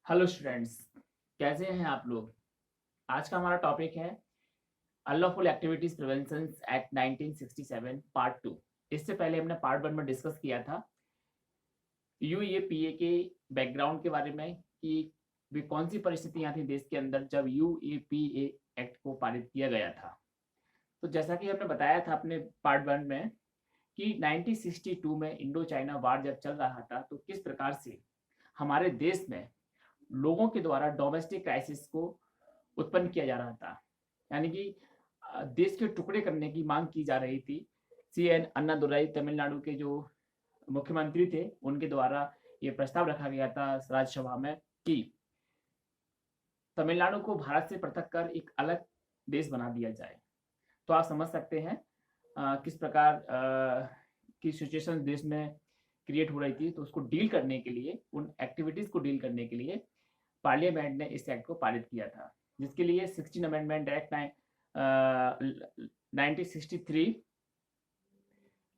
Hello students, कैसे हैं आप लोग। आज का हमारा टॉपिक है unlawful activities prevention act 1967 part 2। इससे पहले हमने पार्ट 1 में डिस्कस किया था यूएपीए के बैकग्राउंड के बारे में कि भी कौन सी परिस्थितियां थी देश के अंदर जब यूएपीए एक्ट को पारित किया गया था। तो जैसा कि हमने बताया था अपने पार्ट 1 में कि 1962 में इंडो चाइना वार जब चल रहा था तो किस प्रकार से हमारे देश में लोगों के द्वारा डोमेस्टिक क्राइसिस को उत्पन्न किया जा रहा था, यानी कि देश के टुकड़े करने की मांग की जा रही थी। सी.एन. अन्नादुरई तमिलनाडु के जो मुख्यमंत्री थे उनके द्वारा ये प्रस्ताव रखा गया था राज्यसभा में कि तमिलनाडु को भारत से पृथक कर एक अलग देश बना दिया जाए। तो आप समझ सकते हैं किस प्रकार की सिचुएशन देश में क्रिएट हो रही थी। तो उसको डील करने के लिए, उन एक्टिविटीज को डील करने के लिए पार्लियामेंट ने इस एक्ट को पारित किया था, जिसके लिए 16 अमेंडमेंट एक्ट 1963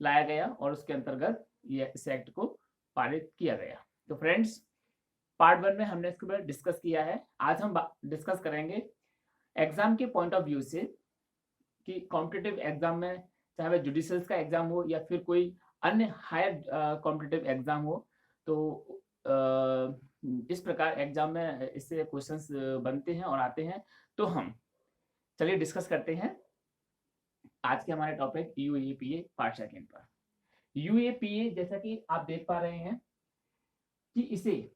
लाया गया और उसके अंतर्गत ये इस एक्ट को पारित किया गया। तो फ्रेंड्स, पार्ट 1 में हमने इसके बारे में डिस्कस किया है। आज हम डिस्कस करेंगे एग्जाम के पॉइंट ऑफ व्यू से कि कॉम्पिटिटिव एग्जाम में, चाहे वह जुडिशियल का एग्जाम हो या फिर कोई अन्य हायर कॉम्पिटिटिव एग्जाम हो, तो इस प्रकार एग्जाम में इससे क्वेश्चंस बनते हैं और आते हैं। तो हम चलिए डिस्कस करते हैं आज के हमारे टॉपिक यूएपीए पार्ट सेकंड पर। यूएपीए जैसा कि आप देख पा रहे हैं कि इसे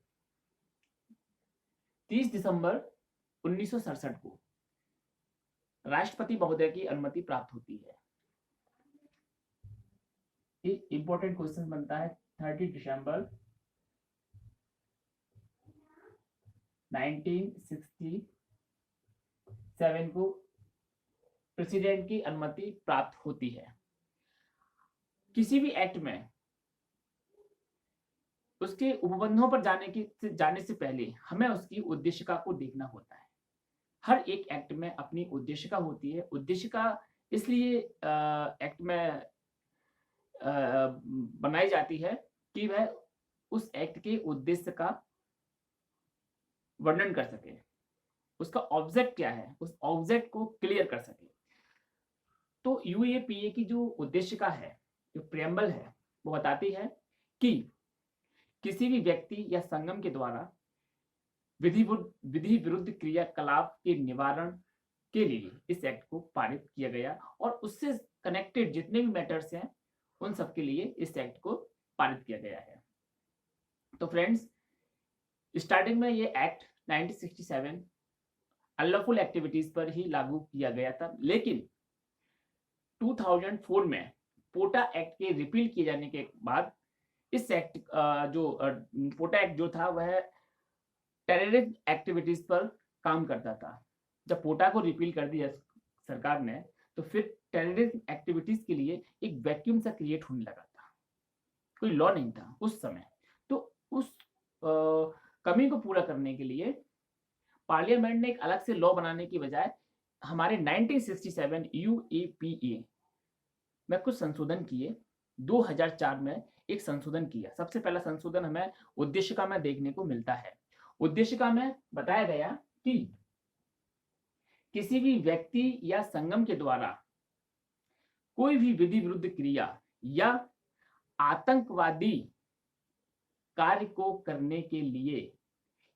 30 दिसंबर 1967 को राष्ट्रपति महोदय की अनुमति प्राप्त होती है। एक इंपॉर्टेंट क्वेश्चन बनता है 30 दिसंबर 1967 को प्रेसिडेंट की अनुमति प्राप्त होती है। किसी भी एक्ट में उसके उपबंधों पर जाने से पहले हमें उसकी उद्देशिका को देखना होता है। हर एक एक्ट में अपनी उद्देशिका होती है। उद्देशिका इसलिए एक्ट में बनाई जाती है कि वह उस एक्ट के उद्देश्य का वर्णन कर सके, उसका ऑब्जेक्ट क्या है, उस ऑब्जेक्ट को क्लियर कर सके। तो यूएपीए की जो उद्देशिका है, जो प्रेम्बल है, वो बताती है कि किसी भी व्यक्ति या संगम के द्वारा विधि विरुद्ध क्रियाकलाप के निवारण के लिए इस एक्ट को पारित किया गया और उससे कनेक्टेड जितने भी मैटर्स हैं उन सब के लिए इस एक्ट को पारित किया गया है। तो फ्रेंड्स, स्टार्टिंग में ये एक्ट 1967 अनलॉफुल एक्टिविटीज पर ही लागू किया गया था, लेकिन 2004 में पोटा एक्ट के रिपील किए जाने के बाद इस एक्ट पोटा एक्ट जो था वह टेररिज्म एक्टिविटीज पर काम करता था। जब पोटा को रिपील कर दिया सरकार ने, तो फिर टेररिज्म एक्टिविटीज के लिए एक वैक्यूम सा क्रिएट होने लगा था। कोई लॉ नहीं था उस समय। तो उस कमी को पूरा करने के लिए पार्लियामेंट ने एक अलग से लॉ बनाने की बजाय हमारे 1967 यूएपीए में कुछ संशोधन किए। 2004 में एक संशोधन किया। सबसे पहला संशोधन हमें उद्देशिका में देखने को मिलता है। उद्देशिका में बताया गया कि किसी भी व्यक्ति या संगम के द्वारा कोई भी विधि विरुद्ध क्रिया या आतंकवादी कार्य को करने के लिए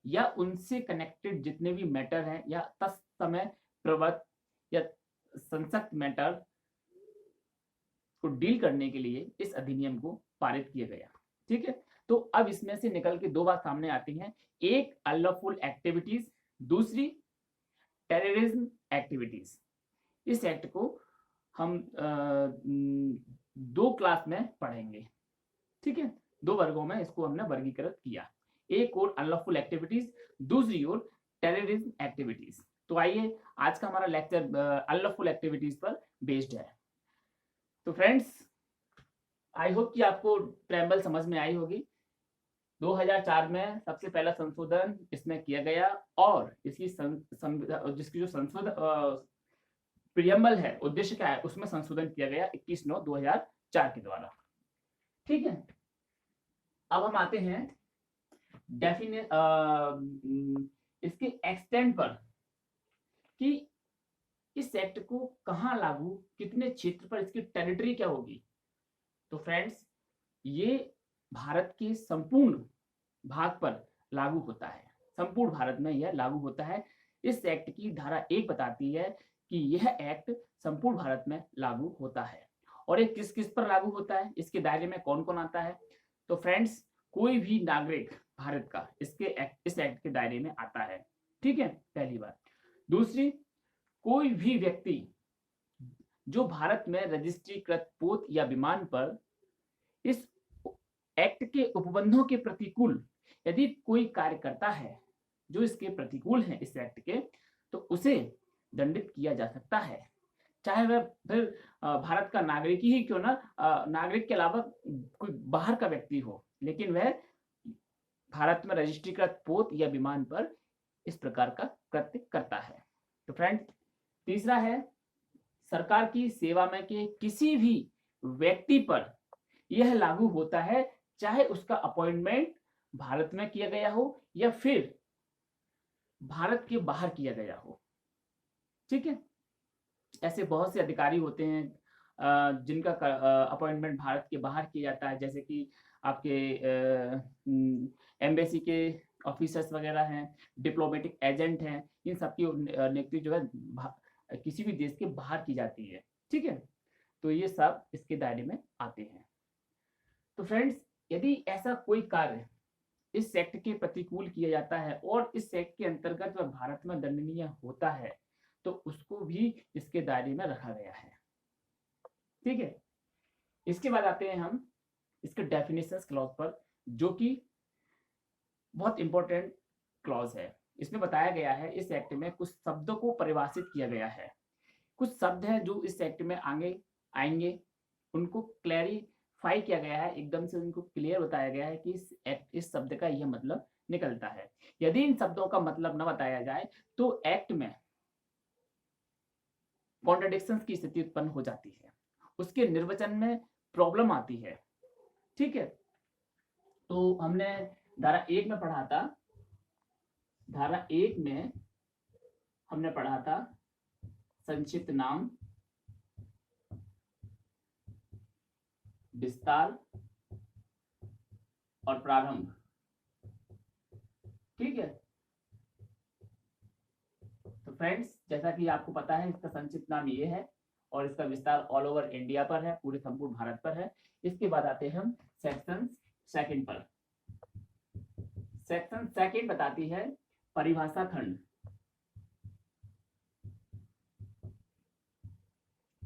या उनसे कनेक्टेड जितने भी मैटर हैं या तत्समय प्रवृत्त या संसक्त मैटर को डील करने के लिए इस अधिनियम को पारित किया गया। ठीक है, तो अब इसमें से निकल के दो बात सामने आती हैं, एक अनलॉफुल एक्टिविटीज, दूसरी टेररिज्म एक्टिविटीज। इस एक्ट को हम दो क्लास में पढ़ेंगे। ठीक है, दो वर्गों में इसको हमने वर्गीकृत किया, एक और अनलॉफुल एक्टिविटीज, दूसरी ओर टेररिज्म एक्टिविटीज। तो आइए, आज का हमारा लेक्चर अनलॉफुल एक्टिविटीज पर बेस्ड है। तो फ्रेंड्स, आई होप कि आपको प्रेम्बल समझ में आई होगी। 2004 में सबसे पहला संशोधन इसमें किया गया और इसकी जिसकी जो संशोधन प्रियम्बल है, उद्देश्य क्या है, उसमें संशोधन किया गया 21/9/2004 के द्वारा। ठीक है, अब हम आते हैं डेफिने इसके एक्सटेंट पर कि इस एक्ट को कहाँ लागू, कितने क्षेत्र पर, इसकी टेरिटरी क्या होगी। तो फ्रेंड्स, ये भारत के संपूर्ण भाग पर लागू होता है, संपूर्ण भारत में यह लागू होता है। इस एक्ट की धारा 1 बताती है कि यह एक्ट संपूर्ण भारत में लागू होता है। और ये किस किस पर लागू होता है, इसके दायरे में कौन कौन आता है। तो फ्रेंड्स, कोई भी नागरिक भारत का इस एक्ट के दायरे में आता है, ठीक है, पहली बात। दूसरी, कोई भी व्यक्ति जो भारत में रजिस्ट्रीकृत पोत या विमान पर इस एक्ट के उपबंधों के प्रतिकूल यदि कोई कार्य करता है जो इसके प्रतिकूल है इस एक्ट के, तो उसे दंडित किया जा सकता है, चाहे वह फिर भारत का नागरिक ही क्यों ना, नागरिक के अलावा कोई बाहर का व्यक्ति हो, लेकिन वह भारत में रजिस्ट्रीकृत पोत या विमान पर इस प्रकार का कृत्य करता है। तो फ्रेंड, तीसरा है, सरकार की सेवा में के किसी भी व्यक्ति पर यह लागू होता है, चाहे उसका अपॉइंटमेंट भारत में किया गया हो या फिर भारत के बाहर किया गया हो, ठीक है। ऐसे बहुत से अधिकारी होते हैं जिनका अपॉइंटमेंट भारत के बाहर किया जाता है, जैसे कि आपके एम्बेसी के ऑफिसर्स वगैरह हैं, डिप्लोमेटिक एजेंट हैं, इन सबकी नियुक्ति जो है किसी भी देश के बाहर की जाती है, ठीक है। तो ये सब इसके दायरे में आते हैं। तो फ्रेंड्स, यदि ऐसा कोई कार्य इस एक्ट के प्रतिकूल किया जाता है और इस एक्ट के अंतर्गत वह भारत में दंडनीय होता है, तो उसको भी इसके दायरे में रखा गया है, ठीक है। इसके बाद आते हैं हम इसके डेफिनेशंस क्लॉज पर, जो कि बहुत इंपॉर्टेंट क्लॉज है। इसमें बताया गया है इस एक्ट में कुछ शब्दों को परिभाषित किया गया है। कुछ शब्द हैं जो इस एक्ट में आगे आएंगे, उनको क्लैरिफाई किया गया है, एकदम से उनको क्लियर बताया गया है कि इस शब्द का यह मतलब निकलता है। यदि इन शब्दों का मतलब न बताया जाए तो एक्ट में कॉन्ट्रडिक्शंस की स्थिति उत्पन्न हो जाती है, उसके निर्वचन में प्रॉब्लम आती है, ठीक है। तो हमने धारा 1 में पढ़ा था, धारा 1 में हमने पढ़ा था संक्षिप्त नाम, विस्तार और प्रारंभ, ठीक है। तो फ्रेंड्स, जैसा कि आपको पता है, इसका संक्षिप्त नाम ये है और इसका विस्तार ऑल ओवर इंडिया पर है, पूरे संपूर्ण भारत पर है। इसके बाद आते हैं हम सेक्शन सेकंड पर। सेक्शन सेकंड बताती है परिभाषा खंड,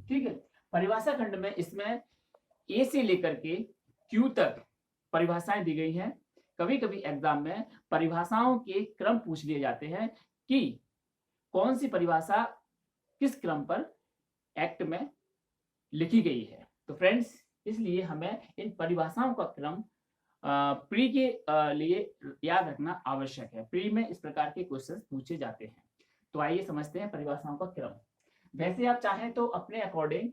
ठीक है। परिभाषा खंड में इसमें ए से लेकर के क्यू तक परिभाषाएं दी गई हैं। कभी कभी एग्जाम में परिभाषाओं के क्रम पूछ लिए जाते हैं कि कौन सी परिभाषा किस क्रम पर एक्ट में लिखी गई है। तो फ्रेंड्स, इसलिए हमें इन परिभाषाओं का क्रम प्री के लिए याद रखना आवश्यक है। प्री में इस प्रकार के क्वेश्चन पूछे जाते हैं। तो आइए समझते हैं परिभाषाओं का क्रम। वैसे आप चाहें तो अपने अकॉर्डिंग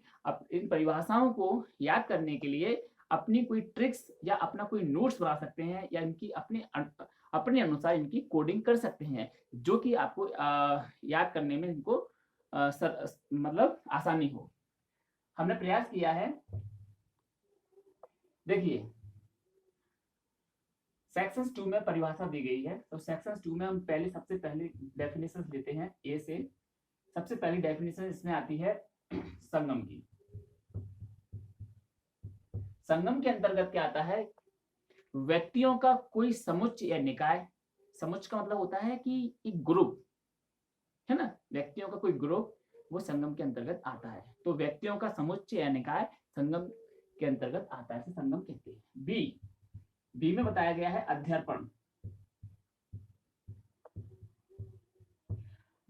इन परिभाषाओं को याद करने के लिए अपनी कोई ट्रिक्स या अपना कोई नोट्स बना सकते हैं, या इनकी अपने अनुसार इनकी कोडिंग कर सकते हैं, जो कि आपको याद करने में इनको मतलब आसानी हो। हमने प्रयास किया है। देखिए, सेक्शन 2 में परिभाषा दी गई है, तो सेक्शन 2 में हम सबसे पहले डेफिनेशन लेते हैं ए से। सबसे पहली डेफिनेशन इसमें आती है संगम की। संगम के अंतर्गत क्या आता है, व्यक्तियों का कोई समुच्चय या निकाय। समुच्चय का मतलब होता है कि एक ग्रुप है ना, व्यक्तियों का कोई ग्रुप, वो संगम के अंतर्गत आता है। तो व्यक्तियों का समुच्चय या निकाय संगम के अंतर्गत आता है, संगम कहते हैं। बी में बताया गया है अध्यर्पण।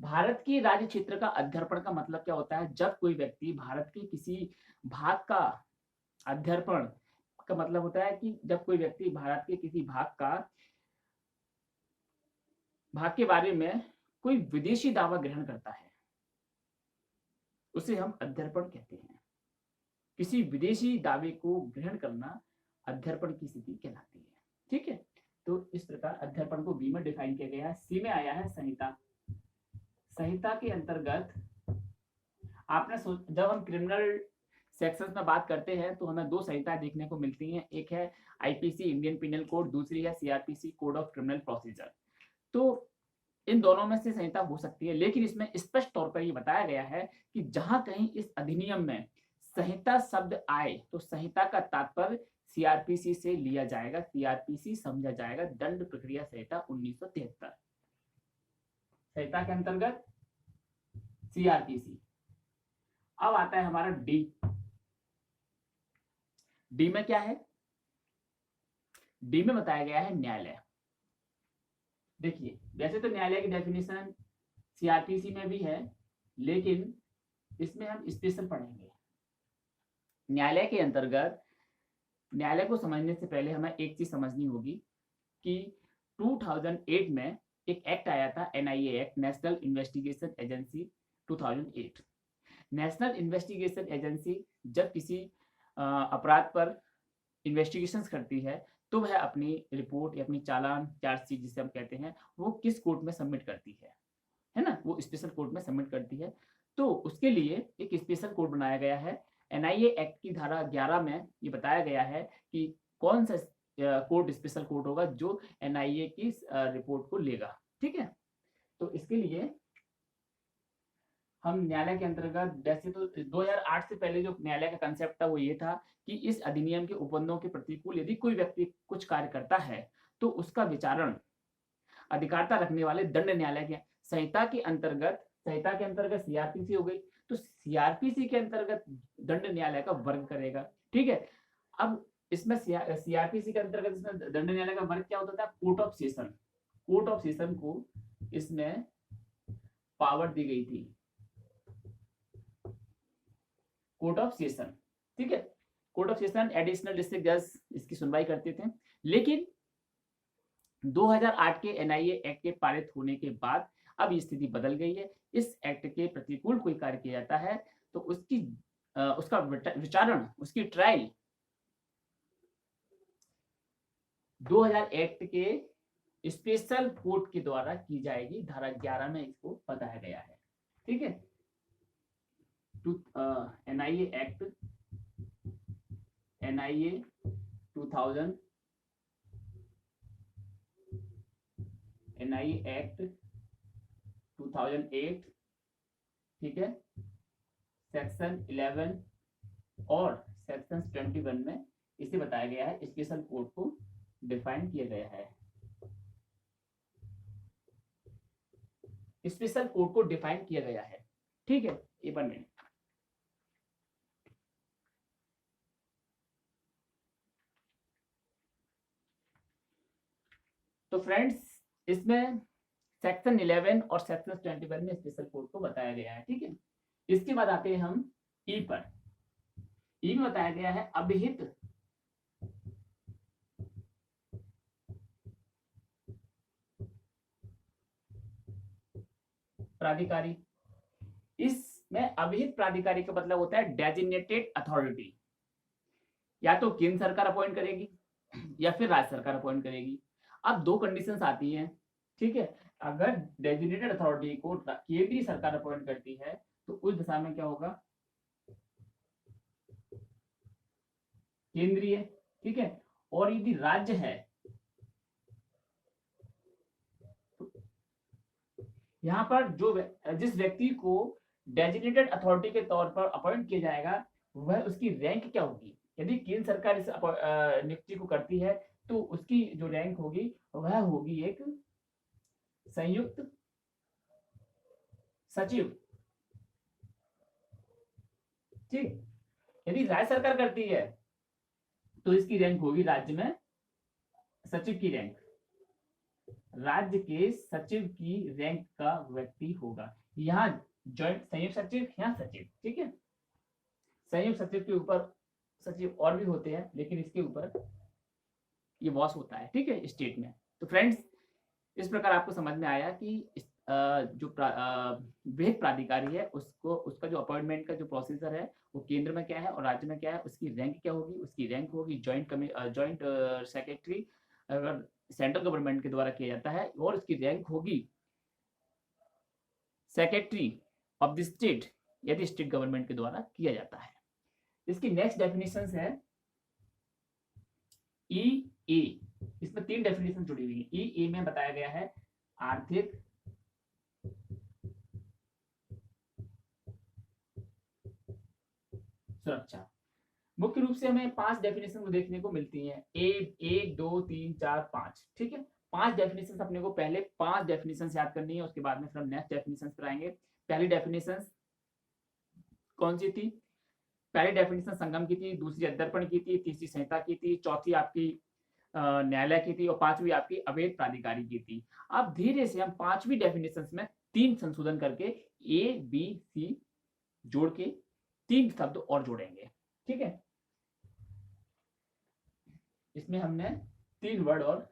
भारत की राज्य क्षेत्र का अध्यर्पण का मतलब क्या होता है, जब कोई व्यक्ति भारत के किसी भाग का अध्यर्पण का मतलब होता है कि जब कोई व्यक्ति भारत के किसी भाग के बारे में कोई विदेशी दावा ग्रहण करता है, उसे हम अध्यर्पण कहते हैं। किसी विदेशी दावे को ग्रहण करना अध्यर्पण की स्थिति कहलाती है, ठीक है। तो इस प्रकार प्रकार अध्यर्पण को बी में डिफाइन किया गया है। सी में आया है संहिता। संहिता के अंतर्गत जब हम क्रिमिनल सेक्शंस में बात करते हैं तो हमें दो संहिताएं देखने को मिलती हैं। एक है आईपीसी इंडियन पिनल कोड, दूसरी है CrPC code of criminal procedure. तो इन दोनों में से संहिता हो सकती है, लेकिन इसमें स्पष्ट तौर पर ये बताया गया है कि जहां कहीं इस अधिनियम में संहिता शब्द आए तो संहिता का तात्पर्य सीआरपीसी से लिया जाएगा। सीआरपीसी समझा जाएगा दंड प्रक्रिया संहिता 1973। संहिता के अंतर्गत सीआरपीसी। अब आता है हमारा डी। डी में क्या है? डी में बताया गया है न्यायालय। देखिए, वैसे तो न्यायालय की डेफिनेशन सीआरपीसी में भी है, लेकिन इसमें हम स्पेशल पढ़ेंगे। न्यायालय के अंतर्गत न्यायालय को समझने से पहले हमें एक चीज समझनी होगी कि 2008 में एक एक्ट आया था, NIA act, national investigation agency 2008। National investigation agency जब किसी अपराध पर इन्वेस्टिगेशन करती है तो वह अपनी रिपोर्ट या अपनी चालान, चार्जशीट जिसे हम कहते हैं, वो किस कोर्ट में सबमिट करती है ना, वो स्पेशल कोर्ट में सबमिट करती है। तो उसके लिए एक स्पेशल कोर्ट बनाया गया है। एनआईए एक्ट की धारा 11 में ये बताया गया है कि कौन सा कोर्ट स्पेशल कोर्ट होगा जो एनआईए की रिपोर्ट को लेगा। ठीक है, तो इसके लिए हम न्यायालय के अंतर्गत, वैसे तो 2008 से पहले जो न्यायालय का कंसेप्ट था वो ये था कि इस अधिनियम के उपबंधों के प्रतिकूल यदि कोई व्यक्ति कुछ कार्य करता है तो उसका विचारण अधिकारता रखने वाले दंड न्यायालय के संहिता के अंतर्गत सीआरपीसी हो गई, तो सीआरपीसी के अंतर्गत दंड न्यायालय का वर्ग करेगा। ठीक है, अब इसमें सीआरपीसी के अंतर्गत इसमें दंड न्यायालय का वर्ग क्या होता था? Court of session. Court of session को इसमें पावर दी गई थी, कोर्ट ऑफ सेशन। ठीक है, court of session additional district जज इसकी सुनवाई करते थे। लेकिन 2008 के एनआईए एक्ट के पारित होने के बाद अब ये स्थिति बदल गई है। इस एक्ट के प्रतिकूल कोई कार्य किया जाता है तो उसका विचारण, उसकी ट्रायल 2000 एक्ट के स्पेशल कोर्ट के द्वारा की जाएगी। धारा 11 में इसको बताया गया है। ठीक है, एनआईए एक्ट 2000, एनआईए एक्ट 2008। ठीक है, सेक्शन 11 और सेक्शन 21 में इसे बताया गया है, स्पेशल कोर्ट को डिफाइन किया गया है। स्पेशल कोर्ट को डिफाइन किया गया है। ठीक है, एक मिनट। तो फ्रेंड्स, इसमें सेक्शन 11 और सेक्शन 21 में स्पेशल कोर्ट को बताया गया है। ठीक है, इसके बाद आते हैं हम ई पर। ई में बताया गया है अभिहित प्राधिकारी। इसमें अभिहित प्राधिकारी का मतलब होता है डेजिग्नेटेड अथॉरिटी। या तो केंद्र सरकार अपॉइंट करेगी या फिर राज्य सरकार अपॉइंट करेगी। अब दो कंडीशंस आती हैं। ठीक है, अगर डेजिग्नेटेड अथॉरिटी को केंद्रीय सरकार अपॉइंट करती है तो उस दशा में क्या होगा? केंद्रीय। ठीक है, और यदि राज्य है, यहां पर जिस व्यक्ति को डेजिग्नेटेड अथॉरिटी के तौर पर अपॉइंट किया जाएगा वह उसकी रैंक क्या होगी? यदि केंद्र सरकार इस नियुक्ति को करती है तो उसकी जो रैंक होगी वह होगी एक संयुक्त सचिव। ठीक, यदि राज्य सरकार करती है तो इसकी रैंक होगी राज्य में सचिव की रैंक। राज्य के सचिव की रैंक का व्यक्ति होगा। यहाँ जॉइंट संयुक्त सचिव, यहाँ सचिव। ठीक है, संयुक्त सचिव के ऊपर सचिव और भी होते हैं, लेकिन इसके ऊपर ये बॉस होता है। ठीक है, स्टेट में। तो फ्रेंड्स, इस प्रकार आपको समझ में आया कि जो विहित प्राधिकारी है उसका जो अपॉइंटमेंट का जो प्रोसीजर है वो केंद्र में क्या है और राज्य में क्या है, उसकी रैंक क्या होगी। उसकी रैंक होगी जॉइंट सेक्रेटरी अगर सेंट्रल गवर्नमेंट के द्वारा किया जाता है, और इसकी रैंक होगी सेक्रेटरी ऑफ द स्टेट, यदि स्टेट गवर्नमेंट के द्वारा किया जाता है। इसकी नेक्स्ट डेफिनेशन है ई ए। इसमें 3 डेफिनेशन जुड़ी हुई है। ई ए में बताया गया है आर्थिक सुरक्षा। मुख्य रूप से हमें 5 डेफिनेशन को देखने को मिलती हैं, 1 2 3 4 5। ठीक है, 5 डेफिनेशन अपने को पहले 5 डेफिनेशन याद करनी है, उसके बाद में फिर हम नेक्स्ट डेफिनेशन पर आएंगे। पहली डेफिनेशन कौन सी थी? पहली डेफिनेशन संगम की थी, दूसरी अध्यर्पण की थी, तीसरी संहिता की थी, चौथी आपकी न्यायालय की थी, और 5वीं आपकी अवैध प्राधिकारी की थी। अब धीरे से हम 5वीं डेफिनेशन में 3 संशोधन करके ए बी सी जोड़ के 3 शब्द और जोड़ेंगे। ठीक है, इसमें हमने 3 वर्ड और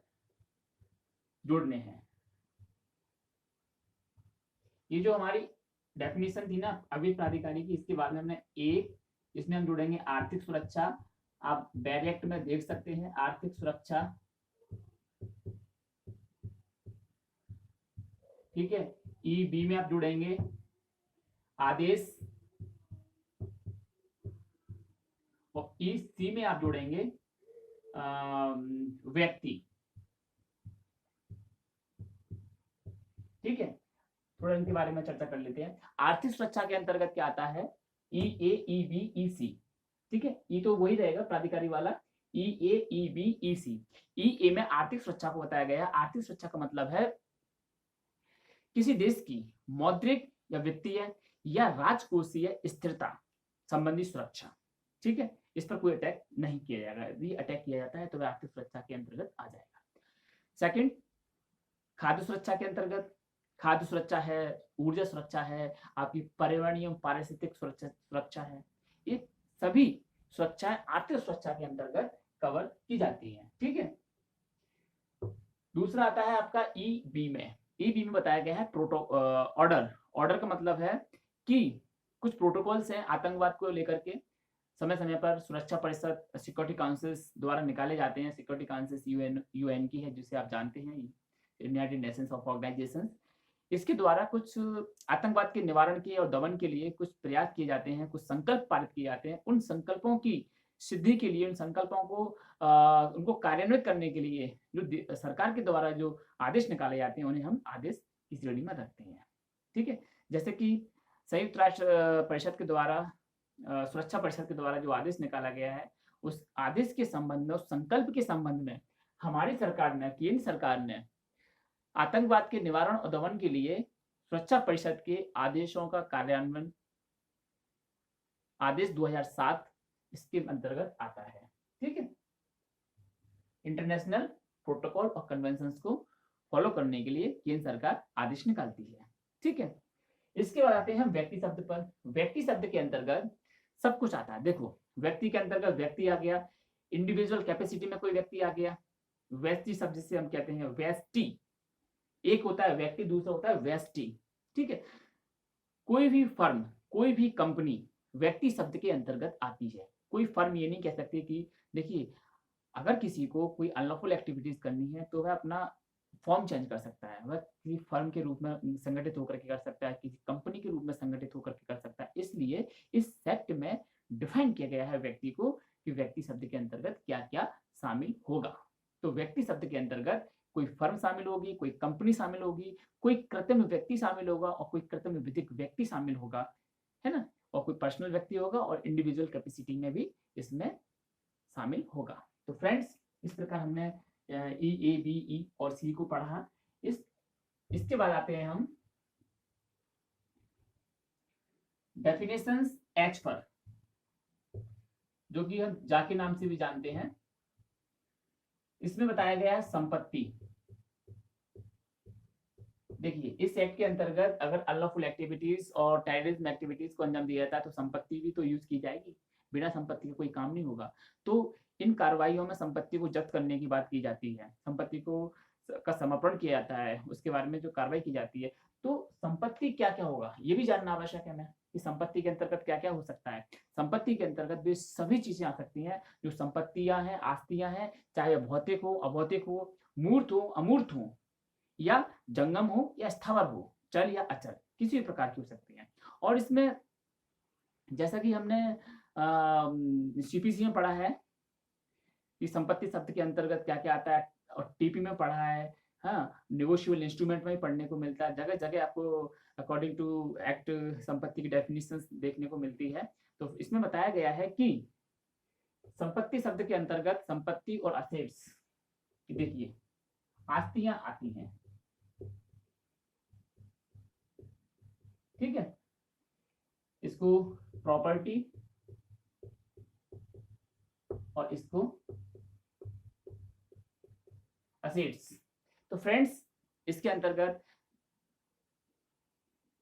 जोड़ने हैं। ये जो हमारी डेफिनेशन थी ना अवैध प्राधिकारी की, इसके बाद में हमने इसमें हम जोड़ेंगे आर्थिक सुरक्षा। आप डायरेक्ट में देख सकते हैं आर्थिक सुरक्षा। ठीक है, ई बी में आप जोड़ेंगे आदेश, और ई सी में आप जोड़ेंगे व्यक्ति। ठीक है, थोड़ा इनके बारे में चर्चा कर लेते हैं। आर्थिक सुरक्षा के अंतर्गत क्या आता है? ई ए ई बी ई सी। ठीक है, ई तो वही रहेगा प्राधिकारी वाला, ई ए ई बी ई सी। ई ए में आर्थिक सुरक्षा को बताया गया है। आर्थिक सुरक्षा का मतलब है किसी देश की मौद्रिक या वित्तीय या राजकोषीय स्थिरता संबंधी सुरक्षा। ठीक है, इस पर कोई अटैक नहीं किया जाएगा। यदि अटैक किया जाता है तो वह आर्थिक सुरक्षा के अंतर्गत आ जाएगा। सेकंड, खाद्य सुरक्षा के अंतर्गत, खाद्य सुरक्षा है, ऊर्जा सुरक्षा है, आपकी पर्यावरण एवं पारिस्थितिक सुरक्षा है। ये सभी सुरक्षाएं आर्थिक सुरक्षा के अंतर्गत कवर की जाती हैं। ठीक है, दूसरा आता है आपका ई बी में। ई बी में बताया गया है ऑर्डर। ऑर्डर का मतलब है कि कुछ प्रोटोकॉल्स हैं आतंकवाद को लेकर के, समय समय पर सुरक्षा परिषद सिक्योरिटी काउंसिल द्वारा निकाले जाते हैं। सिक्योरिटी काउंसिल यूएन की है, जिसे आप जानते हैं, यूनाइटेड नेशंस ऑफ ऑर्गेनाइजेशन। इसके द्वारा कुछ आतंकवाद के निवारण के और दमन के लिए कुछ प्रयास किए जाते हैं, कुछ संकल्प पारित किए जाते हैं। उन संकल्पों की सिद्धि के लिए, उन संकल्पों को उनको कार्यान्वित करने के लिए जो सरकार के द्वारा जो आदेश निकाले जाते हैं, उन्हें हम आदेश की श्रेणी में रखते हैं। ठीक है, जैसे कि संयुक्त राष्ट्र परिषद के द्वारा, सुरक्षा परिषद के द्वारा जो आदेश निकाला गया है, उस आदेश के संबंध में, उस संकल्प के संबंध में हमारी सरकार ने, केंद्र सरकार ने आतंकवाद के निवारण और दमन के लिए सुरक्षा परिषद के आदेशों का कार्यान्वयन, आदेश 2007 इसके अंतर्गत आता है। ठीक है, इंटरनेशनल प्रोटोकॉल और कन्वेंशंस को फॉलो करने के लिए केंद्र सरकार आदेश निकालती है। ठीक है, इसके बाद आते हैं हम व्यक्ति शब्द पर। व्यक्ति शब्द के अंतर्गत सब कुछ आता है। देखो, व्यक्ति के अंतर्गत व्यक्ति आ गया, इंडिविजुअल कैपेसिटी में कोई व्यक्ति आ गया, व्यक्ति शब्द जिसे हम कहते हैं व्यष्टि। एक होता है व्यक्ति, दूसरा होता है व्यष्टि। ठीक है, कोई भी फर्म, कोई भी कंपनी व्यक्ति शब्द के अंतर्गत आती है। कोई फर्म ये नहीं कह सकती कि देखिए, अगर किसी को कोई अनलॉफुल एक्टिविटीज करनी है तो वह अपना फॉर्म चेंज कर सकता है, वह किसी फर्म के रूप में संगठित होकर के कर सकता है, किसी कंपनी के रूप में संगठित होकर के कर सकता है। इसलिए इस सेक्ट में डिफाइन किया गया है व्यक्ति को कि व्यक्ति शब्द के अंतर्गत क्या क्या शामिल होगा। तो व्यक्ति शब्द के अंतर्गत कोई फर्म शामिल होगी, कोई कंपनी शामिल होगी, कोई कृत्रिम व्यक्ति शामिल होगा और कोई कृत्रिम विधिक व्यक्ति शामिल होगा, है ना, और कोई पर्सनल व्यक्ति होगा और इंडिविजुअल कैपेसिटी में भी इसमें शामिल होगा। तो फ्रेंड्स, इस प्रकार हमने ई ए बी ई और सी को पढ़ा। इसके बाद आते हैं हम डेफिनेशंस एच पर, जो कि हम जा के नाम से भी जानते हैं। इसमें बताया गया है संपत्ति। देखिए, इस एक्ट के अंतर्गत अगर अनलॉफुल एक्टिविटीज और टेररिज्म एक्टिविटीज को अंजाम दिया जाता है तो संपत्ति भी तो यूज की जाएगी। बिना संपत्ति के कोई काम नहीं होगा। तो इन कार्रवाइयों में संपत्ति को जब्त करने की बात की जाती है, संपत्ति को का समर्पण किया जाता है, उसके बारे में जो कार्रवाई की जाती है। तो संपत्ति क्या क्या होगा ये भी जानना आवश्यक है हमें कि संपत्ति के अंतर्गत क्या क्या हो सकता है। संपत्ति के अंतर्गत वे सभी चीजें आ सकती हैं जो संपत्तियां हैं, आस्तियां हैं, चाहे भौतिक हो, अभौतिक हो, मूर्त हो, अमूर्त हो, या जंगम हो या स्थावर हो, चल या अचल, किसी भी प्रकार की हो सकती है। और इसमें जैसा कि हमने सीपीसी में पढ़ा है कि संपत्ति शब्द के अंतर्गत क्या क्या आता है, और टीपी में पढ़ा है, हाँ, नेगोशिएबल इंस्ट्रूमेंट में भी पढ़ने को मिलता है, जगह जगह आपको अकॉर्डिंग टू एक्ट संपत्ति की डेफिनेशन देखने को मिलती है। तो इसमें बताया गया है कि संपत्ति शब्द के अंतर्गत संपत्ति और असेट्स, देखिए आस्तियां आती हैं, ठीक है, इसको प्रॉपर्टी और इसको असेट्स। तो फ्रेंड्स, इसके अंतर्गत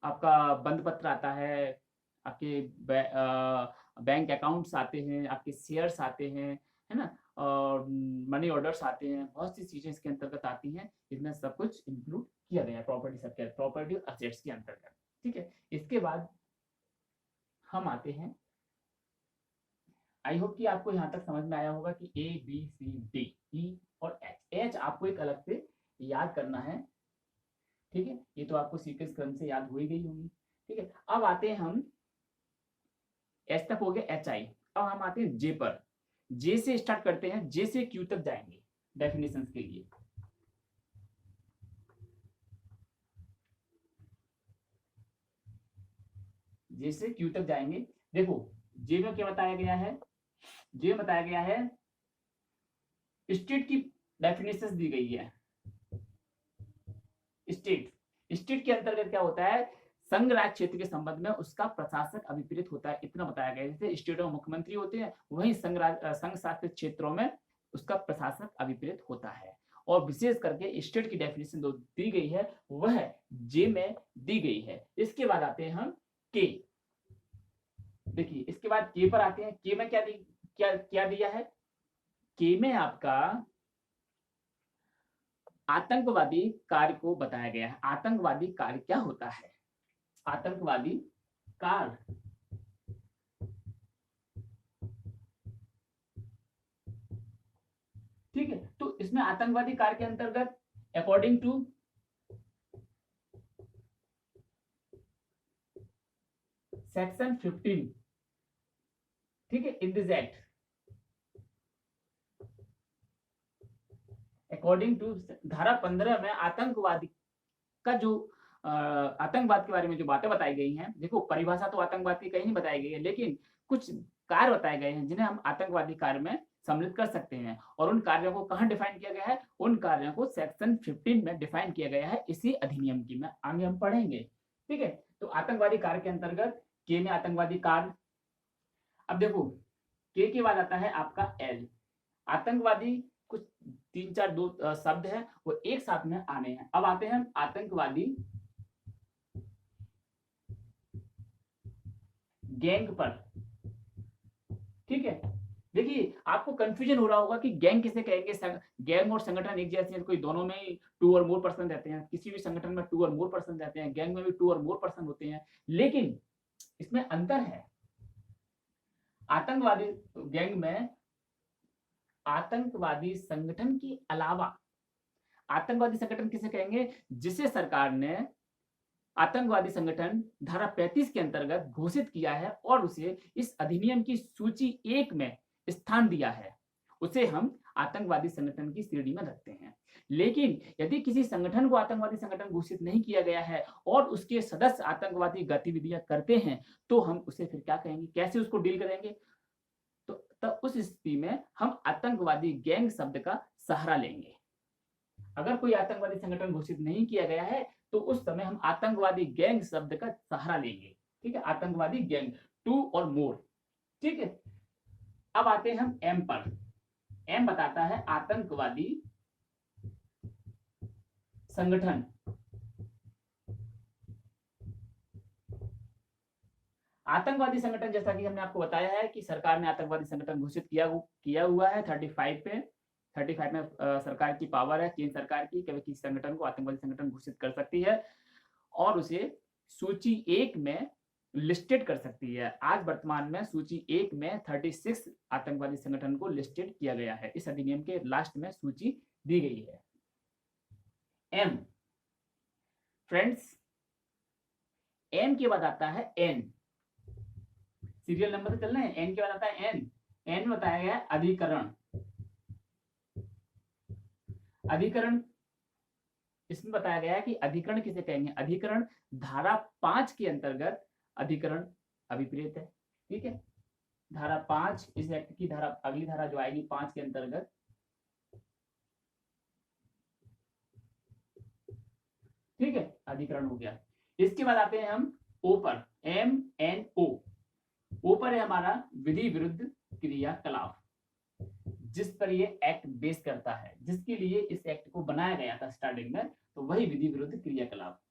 आपका बंद पत्र आता है, आपके बैंक अकाउंट्स आते हैं, आपके शेयर्स आते हैं, है ना, और मनी ऑर्डर्स आते हैं, बहुत सी चीजें इसके अंतर्गत आती हैं। इसमें सब कुछ इंक्लूड किया गया है प्रॉपर्टी सबके, प्रॉपर्टी और असेट्स के अंतर्गत, ठीक है। इसके बाद हम आते हैं, आई होप कि आपको यहाँ तक समझ में आया होगा कि A B C D E और एच। एच आपको एक अलग से याद करना है, ठीक है, ये तो आपको सीक्वेंस क्रम से याद हो ही गई होंगी, ठीक है। अब आते हैं हम, एच तक हो गया एच आई, अब हम आते हैं जे पर। जे से स्टार्ट करते हैं, जे से क्यू तक जाएंगे डेफिनेशन के लिए। जे से क्यू तक जाएंगे। देखो जे में क्या बताया गया है, जे में बताया गया है स्टेट की डेफिनेशन दी गई है। स्टेट, स्टेट के अंतर्गत क्या होता है, संघ राज्य क्षेत्र के संबंध में उसका प्रशासक अभिप्रेत होता है, इतना बताया गया है। जैसे स्टेट में मुख्यमंत्री होते हैं, वही संघ शासित क्षेत्रों में उसका प्रशासक अभिप्रेत होता है। और विशेष करके स्टेट की डेफिनेशन जो दी गई है वह जे में दी गई है। इसके बाद आते हैं हम के। देखिए इसके बाद के पर आते हैं। के में क्या दिया है, के में आपका आतंकवादी कार्य को बताया गया है। आतंकवादी कार्य क्या होता है, आतंकवादी कार्य, ठीक है। तो इसमें आतंकवादी कार्य के अंतर्गत अकॉर्डिंग टू सेक्शन 15, ठीक है, in this act, according to धारा 15 में आतंकवादी का जो आतंकवाद के बारे में जो बातें बताई गई हैं, देखो परिभाषा तो आतंकवाद की कहीं नहीं बताई गई है, लेकिन कुछ कार्य बताए गए हैं जिन्हें हम आतंकवादी कार्य में सम्मिलित कर सकते हैं। और उन कार्यों को कहां डिफाइन किया गया है, उन कार्यों को सेक्शन 15 में डिफाइन किया गया है, इसी अधिनियम की में आगे हम पढ़ेंगे, ठीक है। तो आतंकवादी कार्य के अंतर्गत के में आतंकवादी कार्य। अब देखो के बाद आता है आपका एल। आतंकवादी कुछ 3-4 दो शब्द है वो एक साथ में आने हैं। अब आते हैं आतंकवादी गैंग पर, ठीक है। देखिए आपको कंफ्यूजन हो रहा होगा कि गैंग किसे कहेंगे, गैंग और संगठन एक जैसे हैं, कोई दोनों में 2 और मोर पर्सन रहते हैं, किसी भी संगठन में 2 और मोर पर्सन रहते हैं, गैंग में भी 2 और मोर पर्सन होते हैं, लेकिन इसमें अंतर है। आतंकवादी गैंग में आतंकवादी संगठन के अलावा, आतंकवादी संगठन किसे कहेंगे, जिसे सरकार ने आतंकवादी संगठन धारा 35 के अंतर्गत घोषित किया है और उसे इस अधिनियम की सूची 1 में स्थान दिया है, उसे हम आतंकवादी संगठन की श्रेणी में रखते हैं। लेकिन यदि किसी संगठन को आतंकवादी संगठन घोषित नहीं किया गया है और उसके सदस्य आतंकवादी गतिविधियां करते हैं, तो हम उसे फिर क्या कहेंगे, कैसे उसको डील करेंगे, तो तब उस स्थिति में हम आतंकवादी गैंग शब्द का सहारा लेंगे। अगर कोई आतंकवादी संगठन घोषित नहीं किया गया है तो उस समय हम आतंकवादी गैंग शब्द का सहारा लेंगे, ठीक है, आतंकवादी गैंग 2 और मोर, ठीक है। अब आते हैं हम एम पर। एम बताता है आतंकवादी संगठन। आतंकवादी संगठन जैसा कि हमने आपको बताया है कि सरकार ने आतंकवादी संगठन घोषित किया हुआ है 35 में सरकार की पावर है, केंद्र सरकार की, कभी किसी संगठन को आतंकवादी संगठन घोषित कर सकती है और उसे सूची 1 में लिस्टेड कर सकती है। आज वर्तमान में सूची 1 में 36 आतंकवादी संगठन को लिस्टेड किया गया है। इस अधिनियम के लास्ट में सूची दी गई है। एम फ्रेंड्स, एम के बाद आता है एन। सीरियल नंबर से चल रहे हैं। एन के बाद आता है एन। एन बताया गया अधिकरण। अधिकरण, इसमें बताया गया है कि अधिकरण किसे कहेंगे। अधिकरण धारा 5 के अंतर्गत अधिकरण अभिप्रेत है। ठीक है, धारा 5 इस एक्ट की धारा, अगली धारा जो आएगी 5 के अंतर्गत, ठीक है, अधिकरण हो गया। इसके बाद आते हैं हम ओ पर। M N O. ओ पर है हमारा विधि विरुद्ध क्रियाकलाप, जिस पर ये एक्ट बेस करता है, जिसके लिए इस एक्ट को बनाया गया था स्टार्टिंग में, तो वही विधि विरुद्ध क्रियाकलाप।